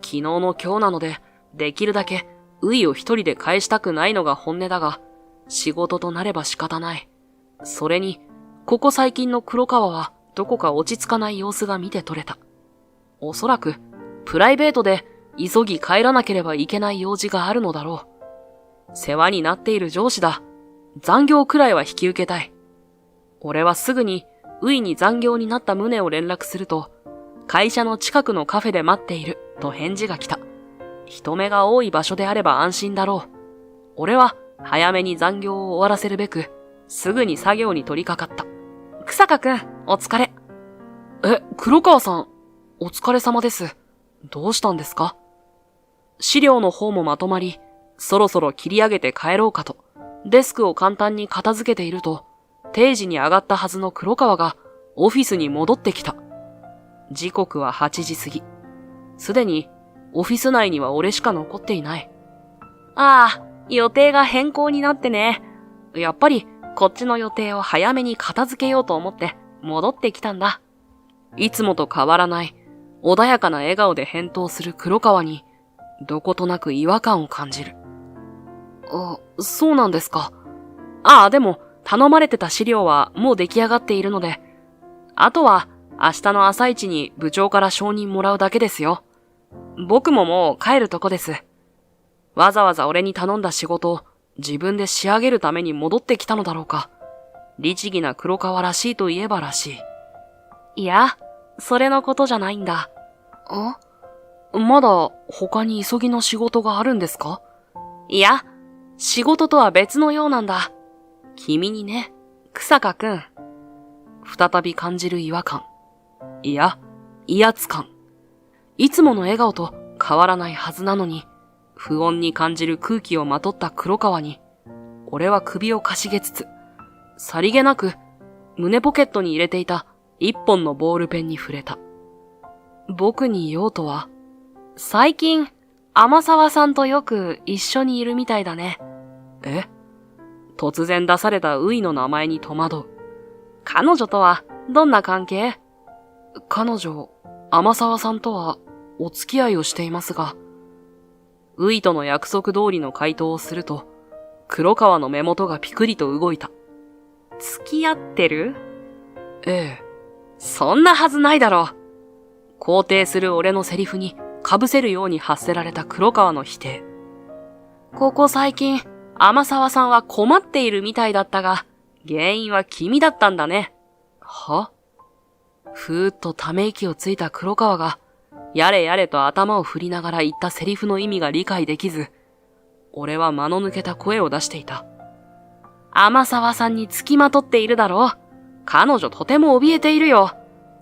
昨日の今日なので、できるだけウイを一人で返したくないのが本音だが、仕事となれば仕方ない。それに、ここ最近の黒川はどこか落ち着かない様子が見て取れた。おそらく、プライベートで急ぎ帰らなければいけない用事があるのだろう。世話になっている上司だ。残業くらいは引き受けたい。俺はすぐにウイに残業になった旨を連絡すると、会社の近くのカフェで待っていると返事が来た。人目が多い場所であれば安心だろう。俺は早めに残業を終わらせるべく、すぐに作業に取り掛かった。草加くん、お疲れ。黒川さん、お疲れ様です。どうしたんですか？資料の方もまとまり、そろそろ切り上げて帰ろうかと、デスクを簡単に片付けていると、定時に上がったはずの黒川がオフィスに戻ってきた。時刻は8時過ぎ。すでにオフィス内には俺しか残っていない。ああ、予定が変更になってね。やっぱりこっちの予定を早めに片付けようと思って戻ってきたんだ。いつもと変わらない穏やかな笑顔で返答する黒川にどことなく違和感を感じる。そうなんですか。でも頼まれてた資料はもう出来上がっているので、あとは明日の朝一に部長から承認もらうだけですよ。僕ももう帰るとこです。わざわざ俺に頼んだ仕事を自分で仕上げるために戻ってきたのだろうか。律儀な黒川らしいといえばらしい。いや、それのことじゃないんだ。まだ他に急ぎの仕事があるんですか？いや、仕事とは別のようなんだ。君にね、草加くん。再び感じる違和感。いや、威圧感。いつもの笑顔と変わらないはずなのに、不穏に感じる空気をまとった黒川に、俺は首をかしげつつ、さりげなく胸ポケットに入れていた一本のボールペンに触れた。僕に言おうとは、最近、天沢さんとよく一緒にいるみたいだね。突然出されたウイの名前に戸惑う。彼女とはどんな関係？彼女、天沢さんとはお付き合いをしていますが、ウイとの約束通りの回答をすると、黒川の目元がピクリと動いた。付き合ってる？そんなはずないだろう。肯定する俺のセリフに被せるように発せられた黒川の否定。ここ最近、天沢さんは困っているみたいだったが、原因は君だったんだね。は？ふーっとため息をついた黒川が、やれやれと頭を振りながら言ったセリフの意味が理解できず、俺は間の抜けた声を出していた。天沢さんにつきまとっているだろう。彼女とても怯えているよ。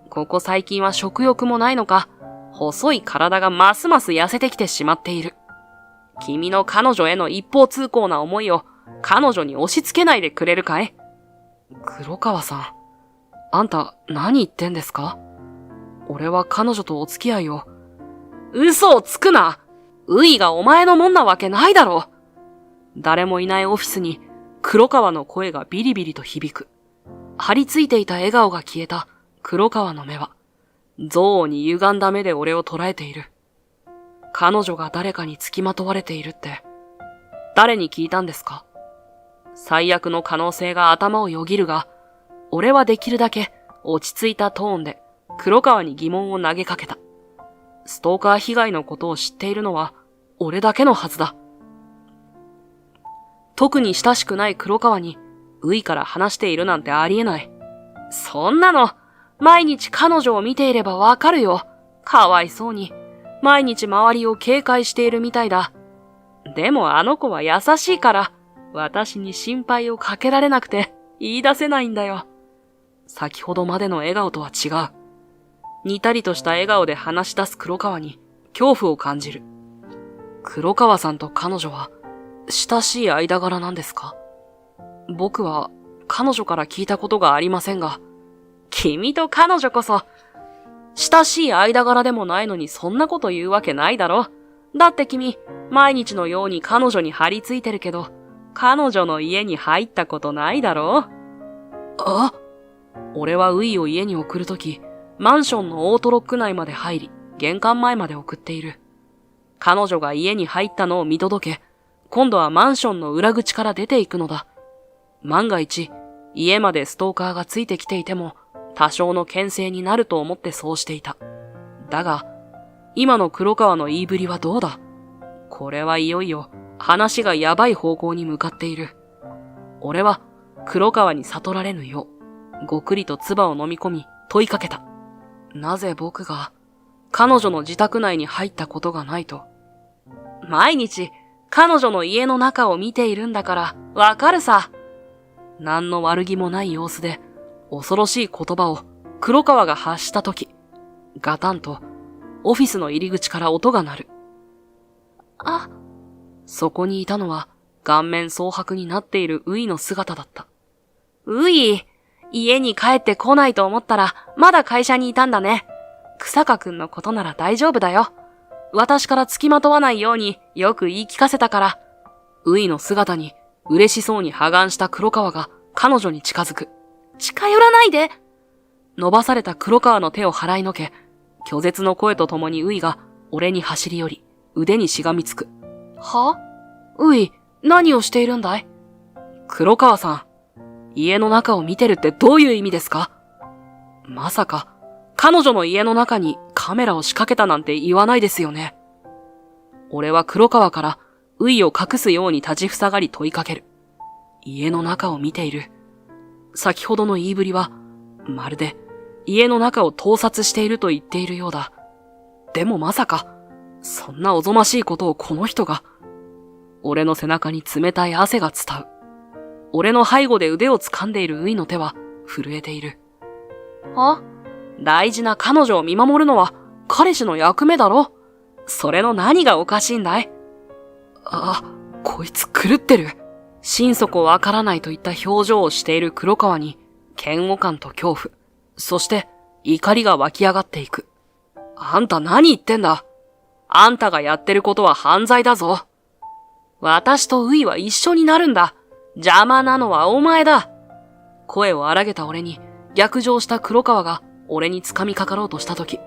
ここ最近は食欲もないのか、細い体がますます痩せてきてしまっている。君の彼女への一方通行な思いを彼女に押し付けないでくれるかい？黒川さん、あんた何言ってんですか？俺は彼女とお付き合いを。嘘をつくな！ウイがお前のもんなわけないだろう。誰もいないオフィスに黒川の声がビリビリと響く。張り付いていた笑顔が消えた黒川の目は、憎悪に歪んだ目で俺を捉えている。彼女が誰かにつきまとわれているって、誰に聞いたんですか？最悪の可能性が頭をよぎるが、俺はできるだけ落ち着いたトーンで黒川に疑問を投げかけた。ストーカー被害のことを知っているのは俺だけのはずだ。特に親しくない黒川にウイから話しているなんてありえない。そんなの、毎日彼女を見ていればわかるよ。かわいそうに。毎日周りを警戒しているみたいだ。でもあの子は優しいから、私に心配をかけられなくて言い出せないんだよ。先ほどまでの笑顔とは違う。にたりとした笑顔で話し出す黒川に恐怖を感じる。黒川さんと彼女は親しい間柄なんですか？僕は彼女から聞いたことがありませんが、君と彼女こそ親しい間柄でもないのにそんなこと言うわけないだろ。だって君、毎日のように彼女に張り付いてるけど、彼女の家に入ったことないだろ。あ？俺はウイを家に送るとき、マンションのオートロック内まで入り、玄関前まで送っている。彼女が家に入ったのを見届け、今度はマンションの裏口から出ていくのだ。万が一、家までストーカーがついてきていても、多少の牽制になると思ってそうしていた。だが、今の黒川の言いぶりはどうだ？これはいよいよ話がやばい方向に向かっている。俺は黒川に悟られぬよう、ごくりと唾を飲み込み問いかけた。なぜ僕が彼女の自宅内に入ったことがないと？毎日彼女の家の中を見ているんだからわかるさ。何の悪気もない様子で恐ろしい言葉を黒川が発したとき、ガタンとオフィスの入り口から音が鳴る。あ、そこにいたのは顔面蒼白になっているウイの姿だった。ウイ、家に帰ってこないと思ったらまだ会社にいたんだね。草加くんのことなら大丈夫だよ。私から付きまとわないようによく言い聞かせたから。ウイの姿に嬉しそうに破顔した黒川が彼女に近づく。近寄らないで。伸ばされた黒川の手を払いのけ、拒絶の声とともにウイが俺に走り寄り、腕にしがみつく。は？ウイ、何をしているんだい？黒川さん、家の中を見てるってどういう意味ですか？まさか、彼女の家の中にカメラを仕掛けたなんて言わないですよね。俺は黒川からウイを隠すように立ちふさがり問いかける。家の中を見ている。先ほどの言いぶりは、まるで家の中を盗撮していると言っているようだ。でもまさか、そんなおぞましいことをこの人が。俺の背中に冷たい汗が伝う。俺の背後で腕を掴んでいるウイの手は震えている。あ？大事な彼女を見守るのは彼氏の役目だろ。それの何がおかしいんだい？あ、こいつ狂ってる。心底わからないといった表情をしている黒川に嫌悪感と恐怖、そして怒りが湧き上がっていく。あんた何言ってんだ？あんたがやってることは犯罪だぞ。私とウイは一緒になるんだ。邪魔なのはお前だ。声を荒げた俺に逆上した黒川が俺に掴みかかろうとしたとき、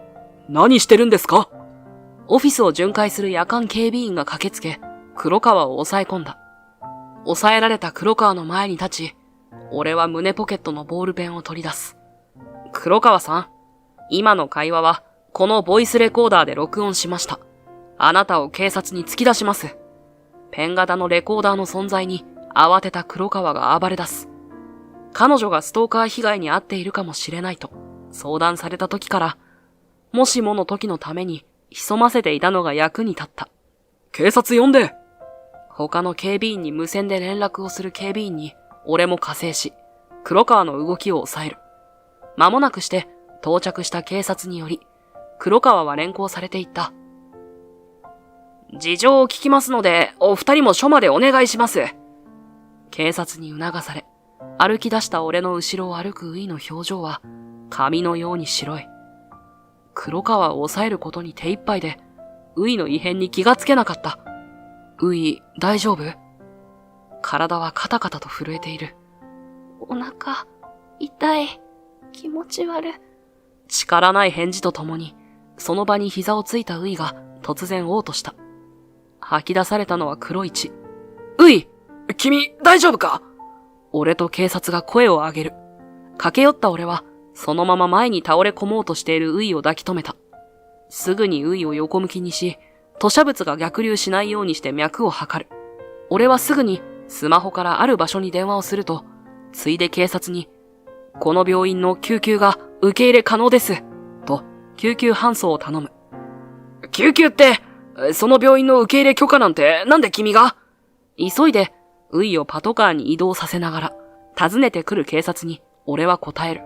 何してるんですか？オフィスを巡回する夜間警備員が駆けつけ、黒川を抑え込んだ。抑えられた黒川の前に立ち、俺は胸ポケットのボールペンを取り出す。黒川さん、今の会話はこのボイスレコーダーで録音しました。あなたを警察に突き出します。ペン型のレコーダーの存在に慌てた黒川が暴れ出す。彼女がストーカー被害に遭っているかもしれないと、相談された時から、もしもの時のために潜ませていたのが役に立った。警察呼んで。他の警備員に無線で連絡をする警備員に俺も加勢し、黒川の動きを抑える。間もなくして到着した警察により、黒川は連行されていった。事情を聞きますので、お二人も署までお願いします。警察に促され、歩き出した俺の後ろを歩くウイの表情は、紙のように白い。黒川を抑えることに手一杯で、ウイの異変に気がつけなかった。ウイ、大丈夫？体はカタカタと震えている。お腹、痛い、気持ち悪い。力ない返事とともに、その場に膝をついたウイが突然嘔吐した。吐き出されたのは黒い血。ウイ！君、大丈夫か？俺と警察が声を上げる。駆け寄った俺は、そのまま前に倒れ込もうとしているウイを抱き留めた。すぐにウイを横向きにし、吐砂物が逆流しないようにして脈を測る。俺はすぐにスマホからある場所に電話をすると、ついで警察に、この病院の救急が受け入れ可能です。と、救急搬送を頼む。救急って、その病院の受け入れ許可なんてなんで君が？急いで、ウイをパトカーに移動させながら、訪ねてくる警察に俺は答える。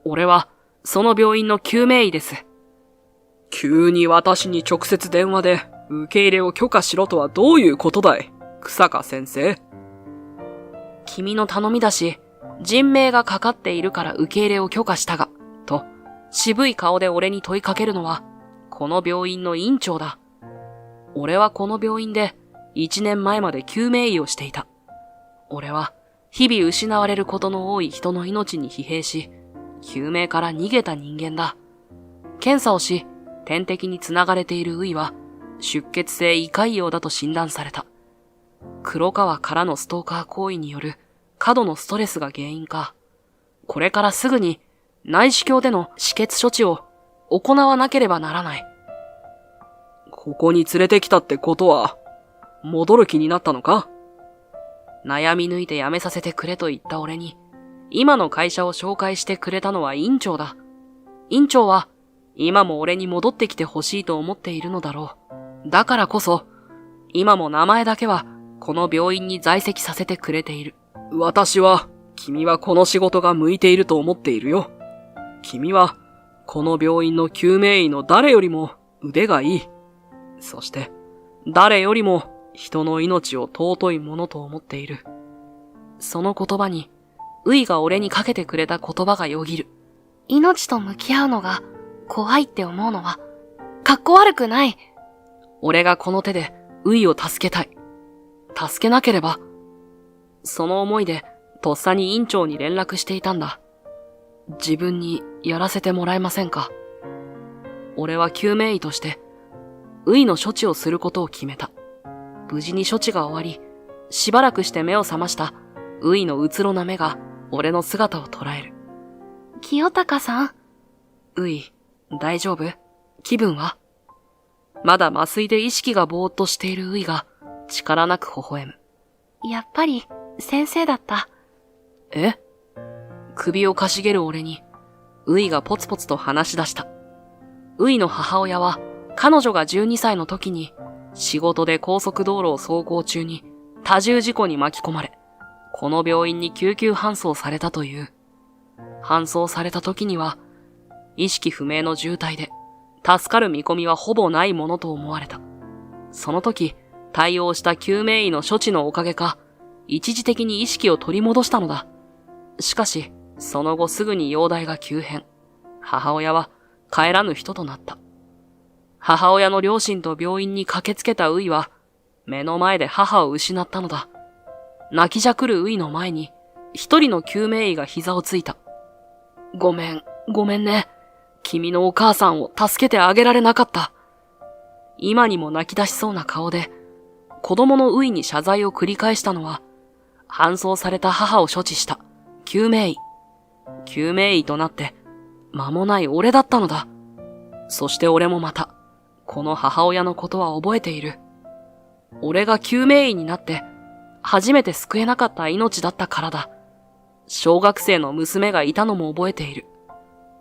俺は、その病院の救命医です。急に私に直接電話で受け入れを許可しろとはどういうことだい、草加先生。君の頼みだし、人命がかかっているから受け入れを許可したが、と、渋い顔で俺に問いかけるのは、この病院の院長だ。俺はこの病院で、1年前まで救命医をしていた。俺は、日々失われることの多い人の命に疲弊し、救命から逃げた人間だ。検査をし、点滴に繋がれているウイは、出血性胃潰瘍だと診断された。黒川からのストーカー行為による過度のストレスが原因か。これからすぐに内視鏡での止血処置を行わなければならない。ここに連れてきたってことは、戻る気になったのか？悩み抜いて辞めさせてくれと言った俺に、今の会社を紹介してくれたのは院長だ。院長は、今も俺に戻ってきてほしいと思っているのだろう。だからこそ、今も名前だけは、この病院に在籍させてくれている。私は、君はこの仕事が向いていると思っているよ。君は、この病院の救命医の誰よりも腕がいい。そして、誰よりも人の命を尊いものと思っている。その言葉に、ウイが俺にかけてくれた言葉がよぎる。命と向き合うのが怖いって思うのは、かっこ悪くない。俺がこの手でウイを助けたい。助けなければ。その思いで、とっさに院長に連絡していたんだ。自分にやらせてもらえませんか？俺は救命医として、ウイの処置をすることを決めた。無事に処置が終わり、しばらくして目を覚ましたウイのうつろな目が俺の姿を捉える。清高さん。ウイ、大丈夫？気分は？まだ麻酔で意識がぼーっとしているウイが力なく微笑む。やっぱり先生だった。え？首をかしげる俺に、ウイがポツポツと話し出した。ウイの母親は、彼女が12歳の時に、仕事で高速道路を走行中に多重事故に巻き込まれ、この病院に救急搬送されたという。搬送された時には、意識不明の重体で、助かる見込みはほぼないものと思われた。その時、対応した救命医の処置のおかげか、一時的に意識を取り戻したのだ。しかし、その後すぐに容体が急変。母親は帰らぬ人となった。母親の両親と病院に駆けつけたウイは、目の前で母を失ったのだ。泣きじゃくるウイの前に、一人の救命医が膝をついた。ごめんね。君のお母さんを助けてあげられなかった。今にも泣き出しそうな顔で、子供のウイに謝罪を繰り返したのは、搬送された母を処置した救命医。救命医となって、間もない俺だったのだ。そして俺もまた、この母親のことは覚えている。俺が救命医になって、初めて救えなかった命だったからだ。小学生の娘がいたのも覚えている。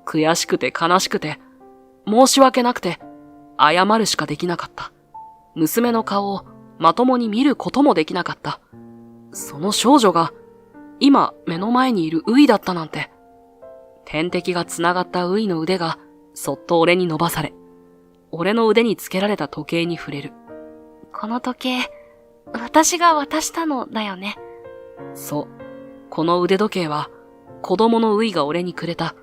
悔しくて悲しくて、申し訳なくて、謝るしかできなかった。娘の顔をまともに見ることもできなかった。その少女が、今目の前にいるウイだったなんて。天敵が繋がったウイの腕が、そっと俺に伸ばされ、俺の腕につけられた時計に触れる。この時計、私が渡したのだよね。そう。この腕時計は、子供のウイが俺にくれた。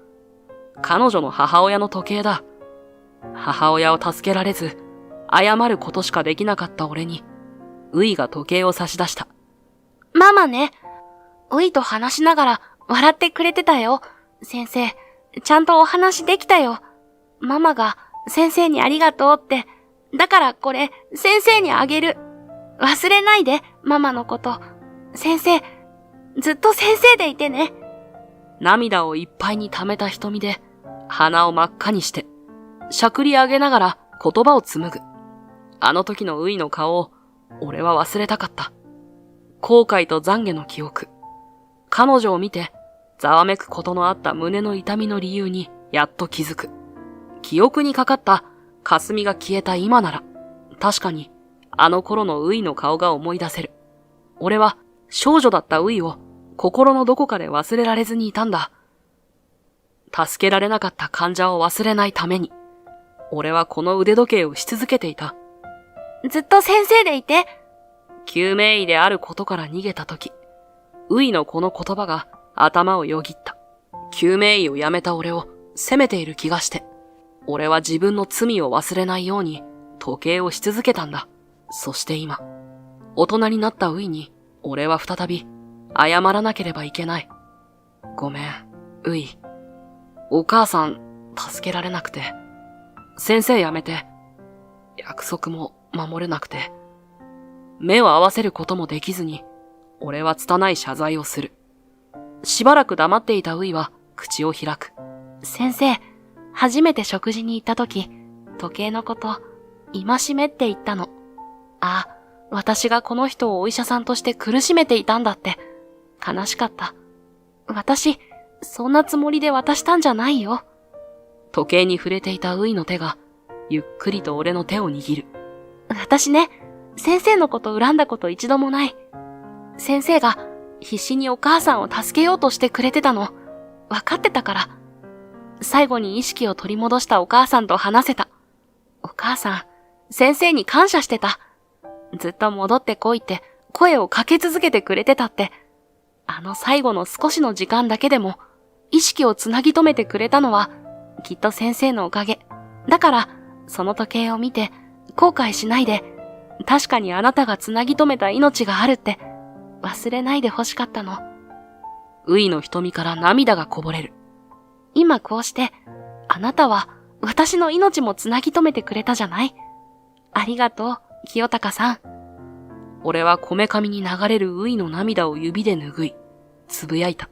彼女の母親の時計だ。母親を助けられず、謝ることしかできなかった俺に、ウイが時計を差し出した。ママね、ウイと話しながら笑ってくれてたよ。先生、ちゃんとお話できたよ。ママが先生にありがとうって。だからこれ、先生にあげる。忘れないで、ママのこと。先生、ずっと先生でいてね。涙をいっぱいに溜めた瞳で、鼻を真っ赤にして、しゃくり上げながら言葉を紡ぐ。あの時のウイの顔を、俺は忘れたかった。後悔と懺悔の記憶。彼女を見て、ざわめくことのあった胸の痛みの理由に、やっと気づく。記憶にかかった霞が消えた今なら、確かに、あの頃のウイの顔が思い出せる。俺は、少女だったウイを、心のどこかで忘れられずにいたんだ。助けられなかった患者を忘れないために、俺はこの腕時計をし続けていた。ずっと先生でいて。救命医であることから逃げたとき、ウイのこの言葉が頭をよぎった。救命医を辞めた俺を責めている気がして、俺は自分の罪を忘れないように時計をし続けたんだ。そして今、大人になったウイに、俺は再び謝らなければいけない。ごめん、ウイ。お母さん、助けられなくて。先生辞めて、約束も守れなくて。目を合わせることもできずに、俺は拙い謝罪をする。しばらく黙っていたウイは口を開く。先生、初めて食事に行った時、時計のこと、戒めって言ったの。ああ、私がこの人をお医者さんとして苦しめていたんだって。悲しかった。私、そんなつもりで渡したんじゃないよ。時計に触れていたウイの手が、ゆっくりと俺の手を握る。私ね、先生のこと恨んだこと一度もない。先生が必死にお母さんを助けようとしてくれてたの。わかってたから。最後に意識を取り戻したお母さんと話せた。お母さん、先生に感謝してた。ずっと戻ってこいって声をかけ続けてくれてたって。あの最後の少しの時間だけでも意識をつなぎ止めてくれたのはきっと先生のおかげ。だからその時計を見て後悔しないで、確かにあなたがつなぎ止めた命があるって忘れないで欲しかったの。ウイの瞳から涙がこぼれる。今こうしてあなたは私の命もつなぎ止めてくれたじゃない。ありがとう、清高さん。俺はこめかみに流れるウイの涙を指で拭い、つぶやいた。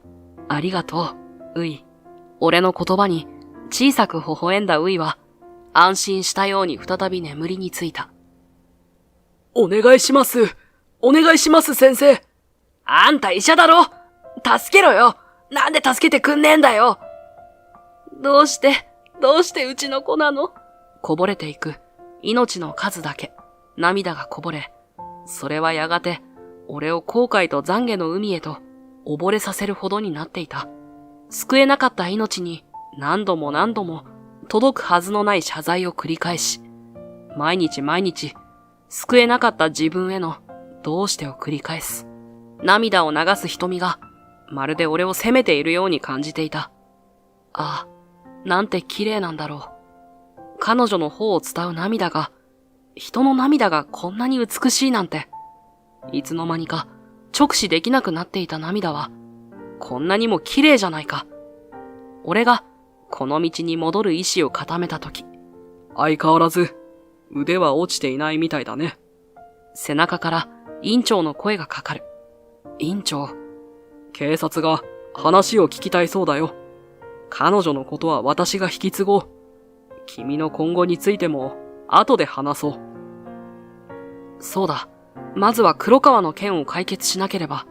ありがとう、ウイ。俺の言葉に小さく微笑んだウイは、安心したように再び眠りについた。お願いします。お願いします、先生。あんた医者だろ。助けろよ。なんで助けてくんねえんだよ。どうしてうちの子なの？こぼれていく命の数だけ涙がこぼれ、それはやがて俺を後悔と懺悔の海へと溺れさせるほどになっていた。救えなかった命に何度も何度も届くはずのない謝罪を繰り返し、毎日毎日救えなかった自分へのどうしてを繰り返す。涙を流す瞳がまるで俺を責めているように感じていた。ああ、なんて綺麗なんだろう。彼女の方を伝う涙が、人の涙がこんなに美しいなんて。いつの間にか直視できなくなっていた涙は、こんなにも綺麗じゃないか。俺がこの道に戻る意志を固めたとき、相変わらず腕は落ちていないみたいだね。背中から院長の声がかかる。院長、警察が話を聞きたいそうだよ。彼女のことは私が引き継ごう。君の今後についても後で話そう。そうだ。まずは黒川の件を解決しなければ。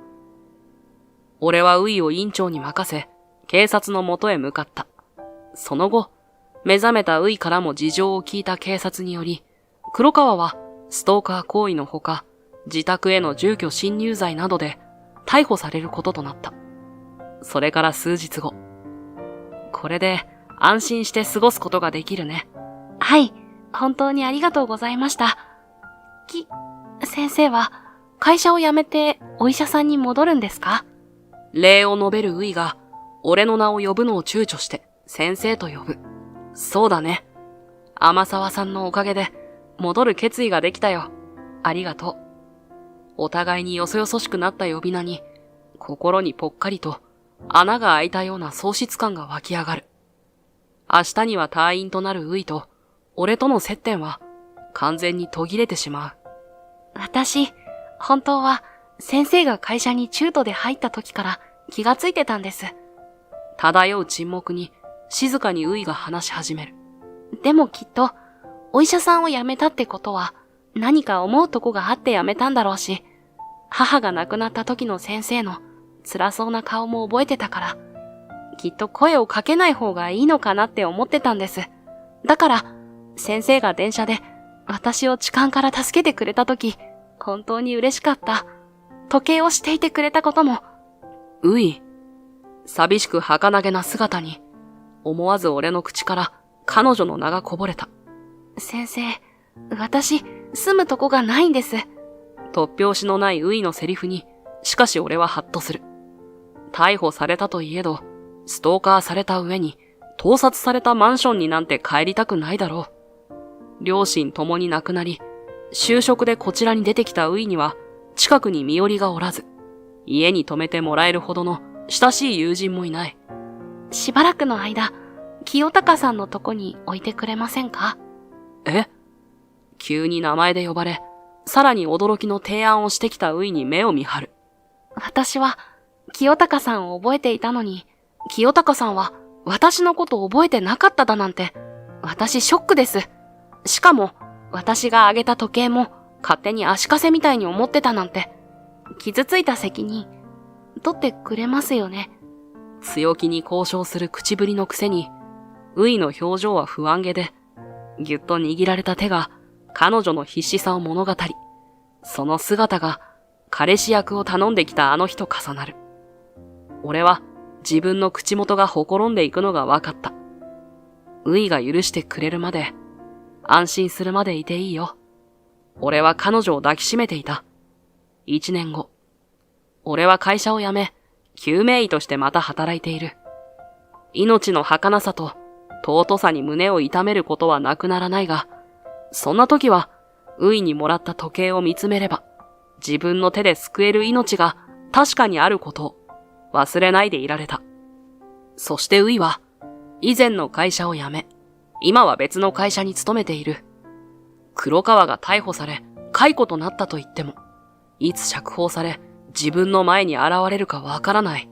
俺はウイを院長に任せ、警察の元へ向かった。その後、目覚めたウイからも事情を聞いた警察により、黒川はストーカー行為のほか、自宅への住居侵入罪などで逮捕されることとなった。それから数日後。これで安心して過ごすことができるね。はい、本当にありがとうございました。先生は会社を辞めてお医者さんに戻るんですか？礼を述べるウイが、俺の名を呼ぶのを躊躇して、先生と呼ぶ。そうだね。天沢さんのおかげで、戻る決意ができたよ。ありがとう。お互いによそよそしくなった呼び名に、心にぽっかりと穴が開いたような喪失感が湧き上がる。明日には退院となるウイと、俺との接点は完全に途切れてしまう。私、本当は先生が会社に中途で入った時から気がついてたんです。漂う沈黙に静かにウイが話し始める。でもきっと、お医者さんを辞めたってことは何か思うとこがあって辞めたんだろうし、母が亡くなった時の先生の辛そうな顔も覚えてたから、きっと声をかけない方がいいのかなって思ってたんです。だから、先生が電車で私を痴漢から助けてくれた時、本当に嬉しかった。時計をしていてくれたことも。ウイ、寂しく儚げな姿に、思わず俺の口から彼女の名がこぼれた。先生、私、住むとこがないんです。突拍子のないウイのセリフに、しかし俺はハッとする。逮捕されたといえど、ストーカーされた上に、盗撮されたマンションになんて帰りたくないだろう。両親ともに亡くなり、就職でこちらに出てきたウイには、近くに身寄りがおらず、家に泊めてもらえるほどの親しい友人もいない。しばらくの間、清高さんのとこに置いてくれませんか？え？急に名前で呼ばれ、さらに驚きの提案をしてきたウイに目を見張る。私は、清高さんを覚えていたのに、清高さんは私のことを覚えてなかっただなんて、私ショックです。しかも、私があげた時計も勝手に足かせみたいに思ってたなんて、傷ついた責任、取ってくれますよね。強気に交渉する口ぶりのくせに、ウイの表情は不安げで、ぎゅっと握られた手が彼女の必死さを物語り、その姿が彼氏役を頼んできたあの日と重なる。俺は自分の口元がほころんでいくのが分かった。ウイが許してくれるまで、安心するまでいていいよ。俺は彼女を抱きしめていた。1年後、俺は会社を辞め、救命医としてまた働いている。命の儚さと尊さに胸を痛めることはなくならないが、そんな時は、ウイにもらった時計を見つめれば、自分の手で救える命が確かにあることを忘れないでいられた。そしてウイは、以前の会社を辞め、今は別の会社に勤めている。黒川が逮捕され、解雇となったと言っても、いつ釈放され、自分の前に現れるかわからない。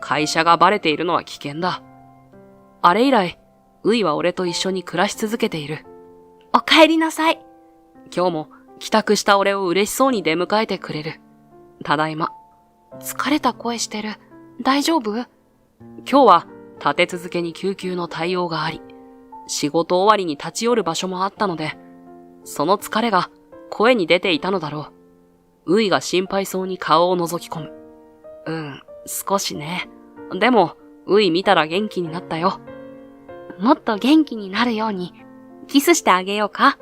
会社がバレているのは危険だ。あれ以来、ウイは俺と一緒に暮らし続けている。お帰りなさい。今日も帰宅した俺を嬉しそうに出迎えてくれる。ただいま。疲れた声してる。大丈夫？今日は立て続けに救急の対応があり、仕事終わりに立ち寄る場所もあったので、その疲れが声に出ていたのだろう。ウイが心配そうに顔を覗き込む。少しね。でも、ウイ見たら元気になったよ。もっと元気になるように、キスしてあげようか？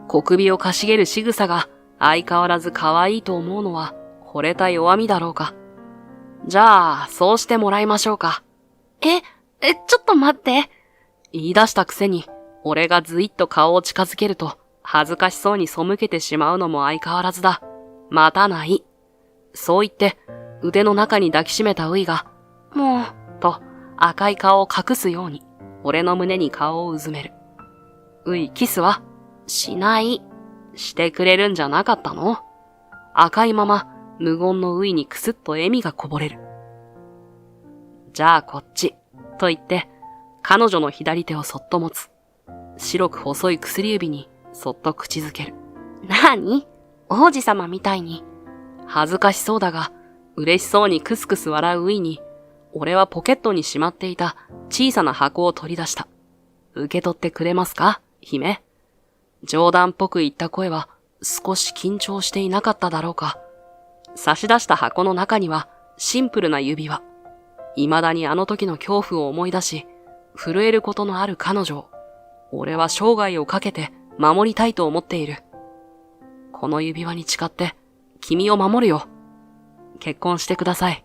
小首をかしげる仕草が相変わらず可愛いと思うのは惚れた弱みだろうか。じゃあ、そうしてもらいましょうか。ちょっと待って。言い出したくせに、俺がずいっと顔を近づけると、恥ずかしそうに背けてしまうのも相変わらずだ。待たない。そう言って、腕の中に抱きしめたウイが、もう、と赤い顔を隠すように、俺の胸に顔をうずめる。ウイ、キスはしない。してくれるんじゃなかったの？赤いまま、無言のウイにくすっと笑みがこぼれる。じゃあこっち、と言って、彼女の左手をそっと持つ。白く細い薬指にそっと口づける。なに？王子様みたいに。恥ずかしそうだが、嬉しそうにクスクス笑うウイに、俺はポケットにしまっていた小さな箱を取り出した。受け取ってくれますか、姫？冗談っぽく言った声は少し緊張していなかっただろうか。差し出した箱の中にはシンプルな指輪。未だにあの時の恐怖を思い出し、震えることのある彼女を、俺は生涯をかけて守りたいと思っている。この指輪に誓って、君を守るよ。結婚してください。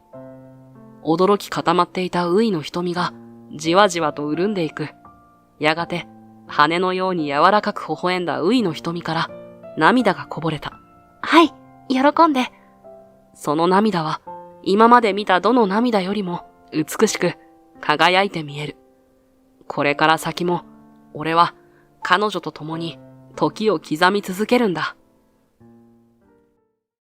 驚き固まっていたウイの瞳が、じわじわと潤んでいく。やがて、羽のように柔らかく微笑んだウイの瞳から、涙がこぼれた。はい、喜んで。その涙は、今まで見たどの涙よりも、美しく、輝いて見える。これから先も、俺は、彼女と共に、時を刻み続けるんだ。